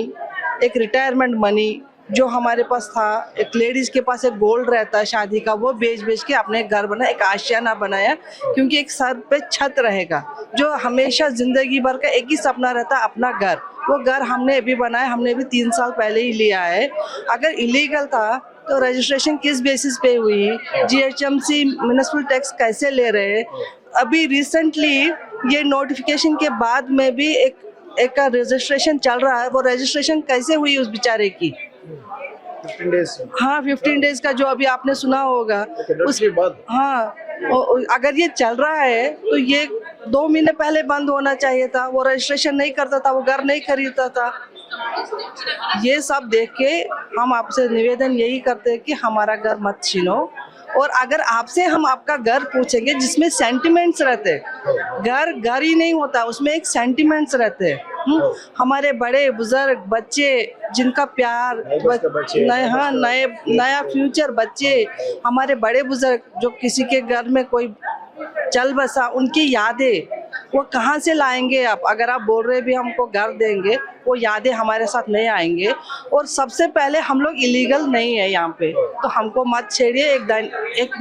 एक रिटायरमेंट मनी जो हमारे पास था, एक लेडीज़ के पास एक गोल्ड रहता है शादी का, वो बेच के अपने घर बनाया, एक आशियाना बनाया, क्योंकि एक सर पे छत रहेगा। जो हमेशा ज़िंदगी भर का एक ही सपना रहता है, अपना घर। वो घर हमने अभी बनाया, हमने भी 3 साल पहले ही लिया है। अगर इलीगल था तो रजिस्ट्रेशन किस बेसिस पे हुई? GHMC म्युनिसिपल टैक्स कैसे ले रहे? अभी रिसेंटली ये नोटिफिकेशन के बाद में भी एक रजिस्ट्रेशन चल रहा है, वो रजिस्ट्रेशन कैसे हुई उस बेचारे की? 15 डेज हाँ 15 डेज का जो अभी आपने सुना होगा उसके बाद हाँ अगर ये चल रहा है तो ये 2 महीने पहले बंद होना चाहिए था। वो रजिस्ट्रेशन नहीं करता था, वो घर नहीं खरीदता था। ये सब देख के हम आपसे निवेदन यही करते हैं कि हमारा घर मत छीनो। और अगर आपसे हम आपका घर पूछेंगे जिसमें सेंटिमेंट्स रहते हैं, घर ही नहीं होता, उसमें एक सेंटिमेंट्स रहते हैं। हमारे बड़े बुजुर्ग बच्चे जिनका प्यार नया फ्यूचर बच्चे, हमारे बड़े बुजुर्ग जो किसी के घर में कोई चल बसा, उनकी यादें वो कहाँ से लाएंगे आप? अगर आप बोल रहे भी हमको घर देंगे, वो यादें हमारे साथ नहीं आएंगे। और सबसे पहले हम लोग इलीगल नहीं है यहाँ पे, तो हमको मत छेड़िए। एक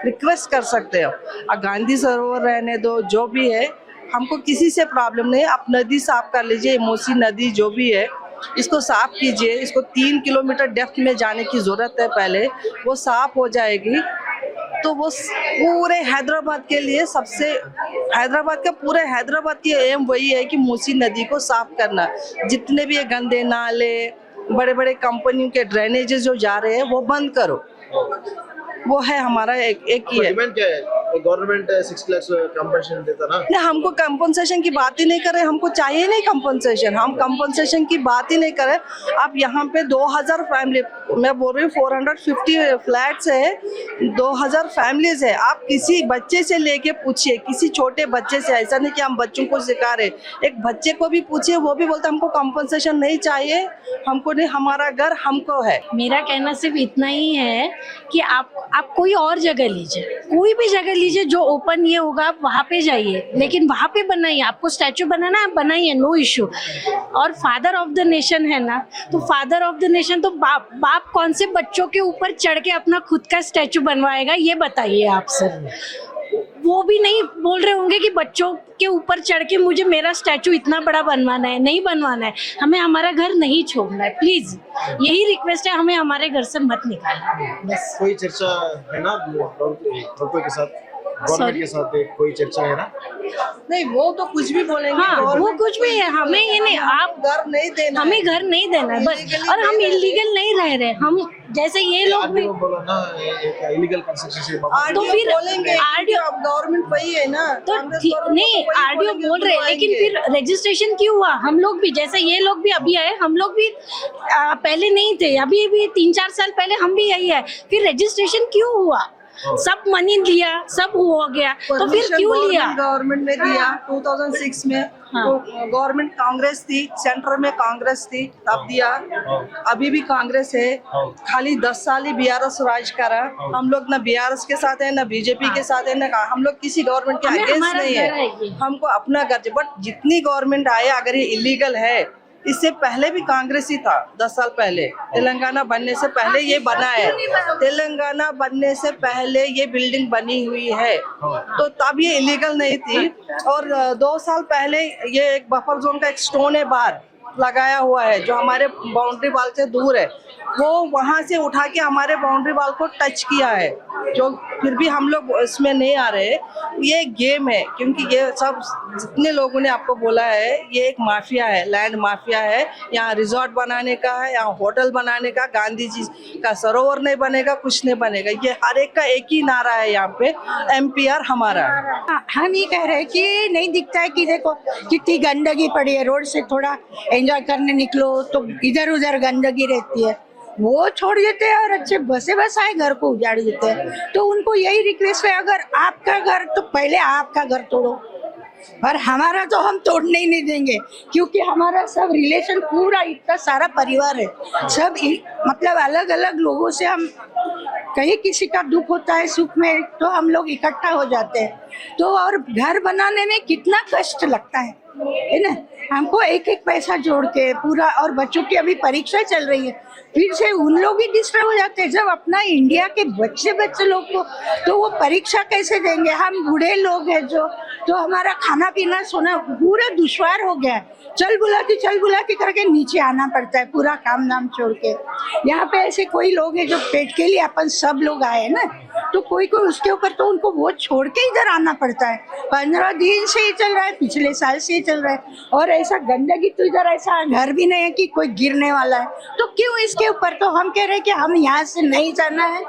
रिक्वेस्ट कर सकते हो, गांधी सरोवर रहने दो, जो भी है, हमको किसी से प्रॉब्लम नहीं है। आप नदी साफ कर लीजिए, मूसी नदी जो भी है इसको साफ कीजिए। इसको 3 किलोमीटर डेप्थ में जाने की जरूरत है, पहले वो साफ हो जाएगी तो वो पूरे हैदराबाद के लिए पूरे हैदराबाद की एम वही है कि मूसी नदी को साफ करना। जितने भी ये गंदे नाले, बड़े बड़े कंपनियों के ड्रेनेजेस जो जा रहे हैं वो बंद करो, वो है हमारा एक ही है। डिमांड क्या है? गवर्नमेंट 6 लाख कंपनसेशन देता ना। नहीं, हमको कंपनसेशन की बात ही नहीं करे, हमको चाहिए नहीं कंपनसेशन, हम कंपनसेशन की बात ही नहीं करें। आप यहाँ पे 2000 फैमिली, मैं बोल रही हूँ 450 फ्लैट्स है, 2000 फैमिलीज है। आप किसी बच्चे से लेके पूछिए, किसी छोटे बच्चे से, ऐसा नहीं कि हम बच्चों को सिखा रहे, एक बच्चे को भी पूछिए, वो भी बोलता हमको कंपनसेशन नहीं चाहिए, हमको नहीं, हमारा घर हमको है। मेरा कहना सिर्फ इतना ही है कि आप कोई और जगह लीजिए, कोई भी जगह लीजिए जो ओपन ये होगा, आप वहाँ पे जाइए, लेकिन वहाँ पे बनाइए। आपको स्टैचू बनाना है, बनाइए, नो इश्यू। और फादर ऑफ द नेशन है ना, तो फादर ऑफ द नेशन तो बाप कौन से बच्चों के ऊपर चढ़ के अपना खुद का स्टैचू बनवाएगा, ये बताइए आप सर। वो भी नहीं बोल रहे होंगे कि बच्चों के ऊपर चढ़ के मुझे मेरा स्टैचू इतना बड़ा बनवाना है, नहीं बनवाना है। हमें हमारा घर नहीं छोड़ना है, प्लीज यही रिक्वेस्ट है, हमें हमारे घर से मत निकालना बस। कोई चर्चा है ना के साथ, गवर्नमेंट के साथ कोई चर्चा है ना? नहीं, वो तो कुछ भी बोलेंगे। हाँ, वो कुछ भी है, हमें ये नहीं, आप घर नहीं देना, हमें घर नहीं देना है बस। और हम इलीगल नहीं रह रहे, हम जैसे ये लोग भी बोला ना इलीगल कंस्ट्रक्शन से, तो फिर बोलेंगे आरडीओ गवर्नमेंट वही है ना, तो नहीं, आरडीओ बोल रहे हैं, लेकिन फिर रजिस्ट्रेशन क्यों हुआ? हम लोग भी, जैसे ये लोग भी अभी आए, हम लोग भी पहले नहीं थे, अभी भी 3-4 साल पहले हम भी यही है, फिर रजिस्ट्रेशन क्यों हुआ? सब मनी लिया, सब हो गया, तो फिर क्यों लिया? गवर्नमेंट ने दिया 2006 में। गवर्नमेंट कांग्रेस थी, सेंटर में कांग्रेस थी, तब दिया। अभी भी कांग्रेस है, खाली 10 साल ही बीआरएस राज करा। हम लोग ना बीआरएस के साथ है, ना बीजेपी के साथ है, ना हम लोग किसी गवर्नमेंट के अगेंस्ट नहीं है। हमको अपना घर, बट जितनी गवर्नमेंट आए, अगर ये इलीगल है, इससे पहले भी कांग्रेस ही था 10 साल पहले, तेलंगाना बनने से पहले ये बना है, तेलंगाना बनने से पहले ये बिल्डिंग बनी हुई है, तो तब ये इलीगल नहीं थी। और 2 साल पहले ये एक बफर जोन का एक स्टोन है बाहर लगाया हुआ है, जो हमारे बाउंड्री वाल से दूर है, वो वहां से उठा के हमारे बाउंड्री वाल को टच किया है, जो फिर भी हम लोग इसमें नहीं आ रहे। ये गेम है, क्योंकि ये सब जितने लोगों ने आपको बोला है, ये एक माफिया है, लैंड माफिया है। यहाँ रिजॉर्ट बनाने का है, यहाँ होटल बनाने का, गांधी जी का सरोवर नहीं बनेगा, कुछ नहीं बनेगा। ये हर एक का एक ही नारा है यहाँ पे, एमपीआर हमारा। हम ये कह रहे हैं कि नहीं दिखता है कि देखो कितनी गंदगी पड़ी है, रोड से थोड़ा एंजॉय करने निकलो तो इधर उधर गंदगी रहती है, वो छोड़ देते हैं और अच्छे बसे बस आए घर को उजाड़ देते हैं। तो उनको यही रिक्वेस्ट है, अगर आपका घर तो पहले आपका घर तोड़ो, और हमारा तो हम तोड़ने ही नहीं देंगे, क्योंकि हमारा सब रिलेशन पूरा इतना सारा परिवार है, सब मतलब अलग अलग लोगों से हम, कहीं किसी का दुख होता है, सुख में, तो हम लोग इकट्ठा हो जाते हैं। तो और घर बनाने में कितना कष्ट लगता है ना, हमको एक एक पैसा जोड़ के पूरा, और बच्चों की अभी परीक्षा चल रही है, फिर से उन लोग ही डिस्टर्ब हो जाते हैं। जब अपना इंडिया के बच्चे लोग को, तो वो परीक्षा कैसे देंगे? हम बूढ़े लोग हैं जो, तो हमारा खाना पीना सोना पूरा दुश्वार हो गया है, चल बुला के करके नीचे आना पड़ता है, पूरा काम नाम छोड़ के। यहाँ पे ऐसे कोई लोग हैं जो पेट के लिए अपन सब लोग आए हैं ना, तो कोई कोई उसके ऊपर तो उनको वो छोड़ के इधर आना पड़ता है। 15 दिन से ही चल रहा है, पिछले साल से ही चल रहा है, और ऐसा गंदगी तो इधर ऐसा घर भी नहीं है कि कोई गिरने वाला है, तो क्यों इसके ऊपर? तो हम कह रहे हैं कि हम यहाँ से नहीं जाना है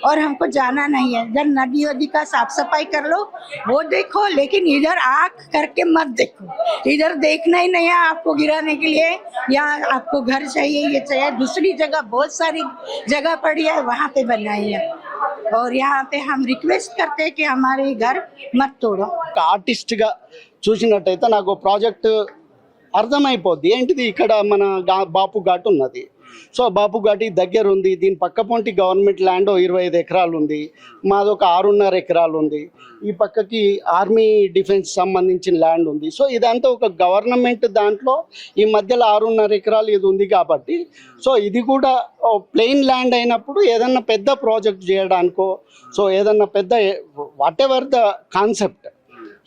और हमको जाना नहीं है। इधर नदी वदी का साफ सफाई कर लो, वो देखो, लेकिन इधर आग करके मत देखो। इधर देखना ही नहीं है आपको गिराने के लिए, यहाँ आपको घर चाहिए, ये चाहिए। दूसरी जगह बहुत सारी जगह पड़ी है, वहाँ पे बनाई है, और यहाँ पे हम रिक्वेस्ट करते हैं कि हमारे घर मत तोड़ो। ఆర్టిస్ట్గా చూసినట్టయితే నాకు ప్రాజెక్ట్ అర్థమైపోద్ది. ఏంటిది, ఇక్కడ మన బాపు ఘాట్ ఉన్నది. సో బాపు ఘాటి దగ్గర ఉంది, దీని పక్క పొంటి గవర్నమెంట్ ల్యాండ్ 25 ఎకరాలు ఉంది, మాదొక 6.5 ఎకరాలు ఉంది, ఈ పక్కకి ఆర్మీ డిఫెన్స్ సంబంధించిన ల్యాండ్ ఉంది. సో ఇదంతా ఒక గవర్నమెంట్ దాంట్లో ఈ మధ్యలో 6.5 ఎకరాలు ఇది ఉంది కాబట్టి, సో ఇది కూడా ప్లెయిన్ ల్యాండ్ అయినప్పుడు ఏదన్నా పెద్ద ప్రాజెక్ట్ చేయడానికో, సో ఏదన్నా పెద్ద what ever the concept,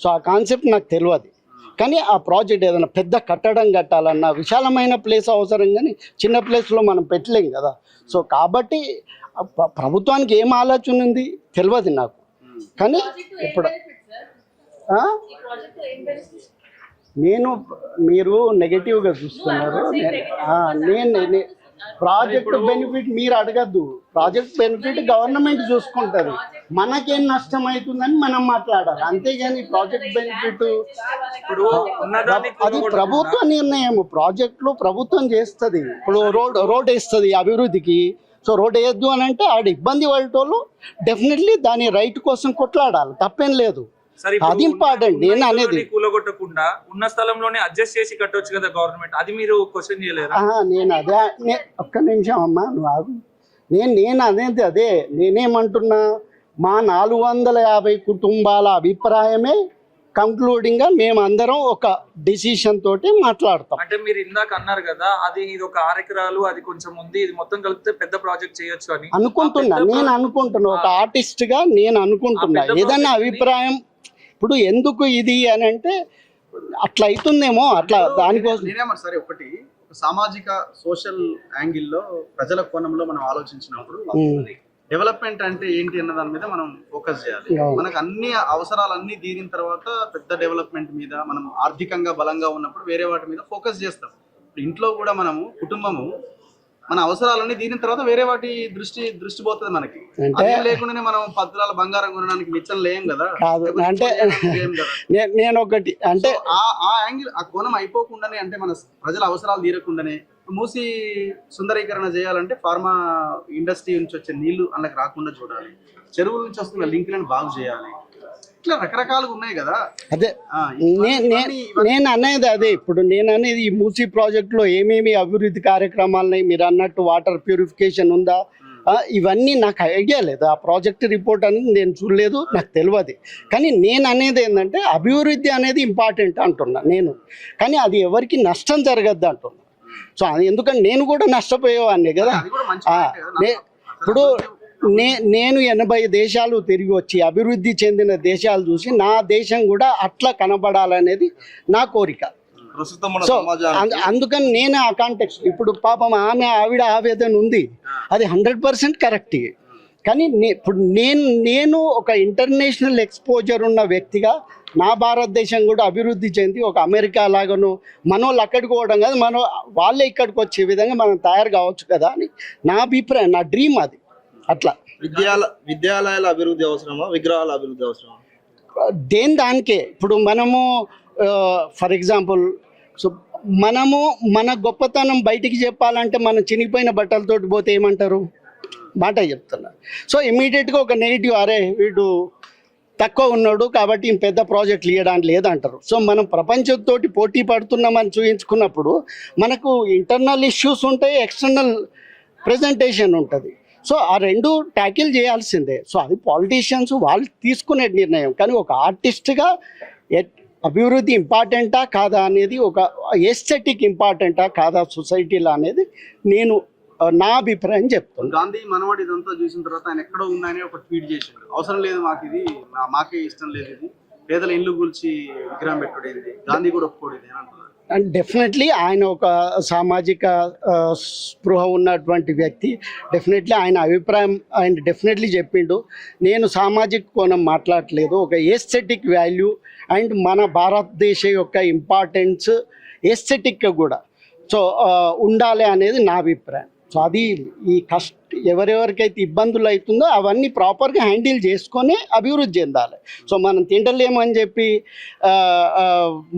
so ఆ కాన్సెప్ట్ నాకు తెలియదు. కానీ ఆ ప్రాజెక్ట్ ఏదైనా పెద్ద కట్టడం కట్టాలన్నా విశాలమైన ప్లేస్ అవసరం, కానీ చిన్న ప్లేస్లో మనం పెట్టలేం కదా. సో కాబట్టి ప్రభుత్వానికి ఏం ఆలోచన ఉంది తెలియదు నాకు. కానీ ఇప్పుడు నేను మీరు నెగటివ్గా చూస్తున్నారు. నేను ప్రాజెక్ట్ బెనిఫిట్ మీరు అడగద్దు, ప్రాజెక్ట్ బెనిఫిట్ గవర్నమెంట్ చూసుకుంటుంది, మనకేం నష్టం అవుతుందని మనం మాట్లాడాలి, అంతేగాని ప్రాజెక్ట్ బెనిఫిట్ అది ప్రభుత్వ నిర్ణయం. ప్రాజెక్టులు ప్రభుత్వం చేస్తుంది. ఇప్పుడు రోడ్ వేస్తుంది అభివృద్ధికి, సో రోడ్ వేయద్దు అని అంటే ఆడ ఇబ్బంది పడేటోళ్ళు డెఫినెట్లీ దాని రైట్ కోసం కొట్లాడాలి, తప్పేం లేదు. అది ఇంపార్టెంట్. నేను అనేది కూలగొట్టకుండా ఉన్న స్థలంలోనే అడ్జస్ట్ చేసి కట్టొచ్చు కదా గవర్నమెంట్, అది మీరు క్వశ్చన్ చేయలేరా? నేను అదే ఒక్క నిమిషం అమ్మా నువ్వు ఆగు. నేను అనేది అదే నేనేమంటున్నా, మా 450 కుటుంబాల అభిప్రాయమే కంక్లూడింగ్ గా మేమందరం ఒక డిసిషన్ తోటి మాట్లాడతాం. అంటే మీరు ఇందాక అన్నారు కదా, అది ఇది ఒక 6 ఎకరాలు, అది కొంచెం ఉంది, ఇది మొత్తం కలిపితే పెద్ద ప్రాజెక్ట్ చేయొచ్చు అని అనుకుంటున్నా. నేను అనుకుంటున్నా ఒక ఆర్టిస్ట్ గా నేను అనుకుంటున్నా. ఏదన్నా అభిప్రాయం ఇప్పుడు ఎందుకు ఇది అని అంటే అట్లా అవుతుందేమో, అట్లా దానికోసం నేనేమంటారు సరే, ఒకటి సామాజిక సోషల్ యాంగిల్లో ప్రజల కోణంలో మనం ఆలోచించినప్పుడు డెవలప్మెంట్ అంటే ఏంటి అన్న దాని మీద మనం ఫోకస్ చేయాలి. మనకు అన్ని అవసరాలన్నీ తీరిన తర్వాత పెద్ద డెవలప్మెంట్ మీద మనం ఆర్థికంగా బలంగా ఉన్నప్పుడు వేరే వాటి మీద ఫోకస్ చేస్తాం. ఇంట్లో కూడా మనము కుటుంబము మన అవసరాలన్నీ తీరిన తర్వాత వేరే వాటి దృష్టి పోతుంది మనకి. లేకుండానే మనం 10 తులాల బంగారం కొనడానికి మిచ్చం లేం కదా. అంటే నేను ఒకటి అంటే ఆ యాంగిల్ ఆ కోణం అయిపోకుండానే, అంటే మన ప్రజల అవసరాలు తీరకుండానే మూసి సుందరీకరణ చేయాలంటే ఫార్మా ఇండస్ట్రీ నుంచి వచ్చే నీళ్లు అందులోకి రాకుండా చూడాలి, చెరువుల నుంచి వస్తున్న లింకులను బాగు చేయాలి, ఇట్లా రకరకాలుగా ఉన్నాయి కదా. అదే నేను అనేది అదే. ఇప్పుడు నేను అనేది ఈ మూసీ ప్రాజెక్టులో ఏమేమి అభివృద్ధి కార్యక్రమాలున్నాయి, మీరు అన్నట్టు వాటర్ ప్యూరిఫికేషన్ ఉందా, ఇవన్నీ నాకు ఐడియా లేదు. ఆ ప్రాజెక్ట్ రిపోర్ట్ అనేది నేను చూడలేదు, నాకు తెలియదు. కానీ నేను అనేది ఏంటంటే అభివృద్ధి అనేది ఇంపార్టెంట్ అంటున్నా నేను, కానీ అది ఎవరికి నష్టం జరగద్దు అంటున్నా. సో అది ఎందుకంటే నేను కూడా నష్టపోయేవాడిని కదా. ఇప్పుడు నేను 80 దేశాలు తిరిగి వచ్చి అభివృద్ధి చెందిన దేశాలు చూసి నా దేశం కూడా అట్లా కనబడాలనేది నా కోరిక. సో అందుకని నేను ఆ కాంటెక్స్ట్, ఇప్పుడు పాపం ఆవిడ ఆవేదన ఉంది, అది 100% కరెక్ట్. కానీ ఇప్పుడు నేను ఒక ఇంటర్నేషనల్ ఎక్స్పోజర్ ఉన్న వ్యక్తిగా నా భారతదేశం కూడా అభివృద్ధి చెంది ఒక అమెరికా లాగాను మనోళ్ళు అక్కడికి పోవడం కాదు, వాళ్ళే ఇక్కడికి వచ్చే విధంగా మనం తయారు కావచ్చు కదా అని నా అభిప్రాయం, నా డ్రీమ్ అది. అట్లా విద్యాలయాల అభివృద్ధి అవసరమా, విగ్రహాల అభివృద్ధి అవసరమా? దేని దానికే. ఇప్పుడు మనము ఫర్ ఎగ్జాంపుల్, సో మనము మన గొప్పతనం బయటికి చెప్పాలంటే మనం చినిగిపోయిన బట్టలతోటి పోతే ఏమంటారు, మాట చెప్తున్నారు. సో ఇమీడియట్గా ఒక నెగిటివ్, అరే వీడు తక్కువ ఉన్నాడు కాబట్టి పెద్ద ప్రాజెక్టులు ఇవ్వడానికి లేదంటారు. సో మనం ప్రపంచంతో పోటీ పడుతున్నామని చూపించుకున్నప్పుడు మనకు ఇంటర్నల్ ఇష్యూస్ ఉంటాయి, ఎక్స్టర్నల్ ప్రెజెంటేషన్ ఉంటుంది. సో ఆ రెండు ట్యాకిల్ చేయాల్సిందే. సో అది పాలిటీషియన్స్ వాళ్ళు తీసుకునే నిర్ణయం. కానీ ఒక ఆర్టిస్ట్గా అభివృద్ధి ఇంపార్టెంటా కాదా అనేది, ఒక ఎస్థెటిక్ ఇంపార్టెంటా కాదా సొసైటీలో అనేది నేను నా అభిప్రాయం చెప్తాను. గాంధీ మనవాడు ఇదంతా చూసిన తర్వాత ఆయన ఎక్కడో ఉందని ఒక ట్వీట్ చేశాడు, అవసరం లేదు మాకు ఇది, మాకే ఇష్టం లేదు ఇది, పేదల ఇల్లు కూల్చి విగ్రహం పెట్టుడేది, గాంధీ కూడా ఒప్పుకోడేది అని అంటున్నారు. అండ్ డెఫినెట్లీ ఆయన ఒక సామాజిక స్పృహ ఉన్నటువంటి వ్యక్తి. డెఫినెట్లీ ఆయన అభిప్రాయం ఆయన డెఫినెట్లీ చెప్పిండు. నేను సామాజిక కోణం మాట్లాడట్లేదు, ఒక ఎస్థెటిక్ వాల్యూ అండ్ మన భారతదేశ యొక్క ఇంపార్టెన్స్ ఎస్థెటిక్గా కూడా సో ఉండాలి అనేది నా అభిప్రాయం. సో అది ఈ ఎవరెవరికైతే ఇబ్బందులు అవుతుందో అవన్నీ ప్రాపర్గా హ్యాండిల్ చేసుకొని అభివృద్ధి చెందాలి. సో మనం తింటలేమని చెప్పి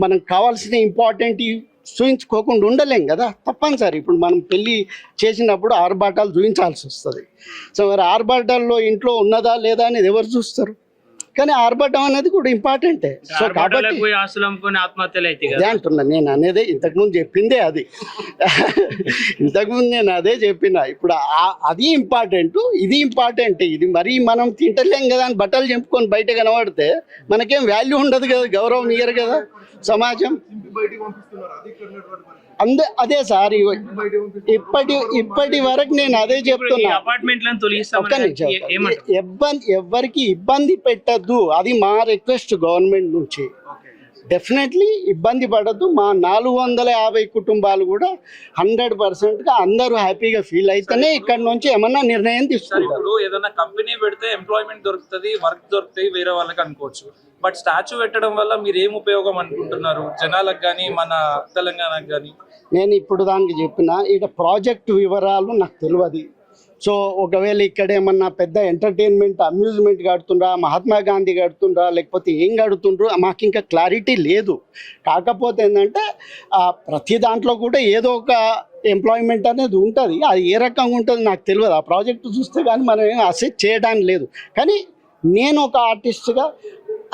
మనకు కావాల్సిన ఇంపార్టెంట్ చూయించుకోకుండా ఉండలేం కదా, తప్పనిసరి. ఇప్పుడు మనం పెళ్ళి చేసినప్పుడు ఆర్భాటాలు చూపించాల్సి వస్తుంది. సో మరి ఆర్భాటాల్లో ఇంట్లో ఉన్నదా లేదా అనేది ఎవరు చూస్తారు? కానీ ఆర్భాటం అనేది కూడా ఇంపార్టెంటే. సో కాబట్టి అదే అంటున్నా నేను అనేది, ఇంతకుముందు చెప్పిందే అది. ఇంతకుముందు నేను అదే చెప్పిన. ఇప్పుడు అది ఇంపార్టెంట్, ఇది ఇంపార్టెంట్. ఇది మరీ మనం తింటలేం కదా అని బట్టలు చెప్పుకొని బయట కనబడితే మనకేం వాల్యూ ఉండదు కదా, గౌరవం ఇయ్యరు కదా సమాజం. అదే సార్, ఇప్పటి వరకు నేను అదే చెప్తున్నా. ఎవరికి ఇబ్బంది పెట్టద్దు, అది మా రిక్వెస్ట్ గవర్నమెంట్ నుంచి. డెఫినెట్లీ ఇబ్బంది పడద్దు. మా 450 కుటుంబాలు కూడా 100%గా అందరూ హ్యాపీగా ఫీల్ అయితేనే ఇక్కడ నుంచి ఏమన్నా నిర్ణయం తీసుకుంటారు. ఇప్పుడు ఏదైనా కంపెనీ పెడితే ఎంప్లాయ్మెంట్ దొరుకుతుంది, వర్క్ దొరుకుతాయి వేరే వాళ్ళకి అనుకోవచ్చు. బట్ స్టాచ్యూ పెట్టడం వల్ల మీరు ఏం ఉపయోగం అనుకుంటున్నారు జనాలకు కానీ మన తెలంగాణకు కానీ? నేను ఇప్పుడు దానికి చెప్పిన ఇక్కడ ప్రాజెక్ట్ వివరాలు నాకు తెలియదు. సో ఒకవేళ ఇక్కడ ఏమన్నా పెద్ద ఎంటర్టైన్మెంట్ అమ్యూజ్మెంట్ కడుతుండ్రా, మహాత్మా గాంధీ కడుతుండ్రా, లేకపోతే ఏం కడుతుండ్రు మాకు ఇంకా క్లారిటీ లేదు. కాకపోతే ఏంటంటే ప్రతి దాంట్లో కూడా ఏదో ఒక ఎంప్లాయ్మెంట్ అనేది ఉంటుంది. అది ఏ రకంగా ఉంటుంది నాకు తెలియదు. ఆ ప్రాజెక్టు చూస్తే కానీ మనం ఏం అసెస్ చేయడానికి లేదు. కానీ నేను ఒక ఆర్టిస్ట్గా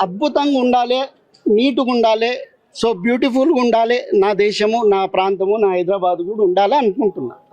అద్భుతంగా ఉండాలి, నీట్గా ఉండాలి, సో బ్యూటిఫుల్గా ఉండాలి నా దేశము, నా ప్రాంతము, నా హైదరాబాద్ కూడా ఉండాలి అనుకుంటున్నాను.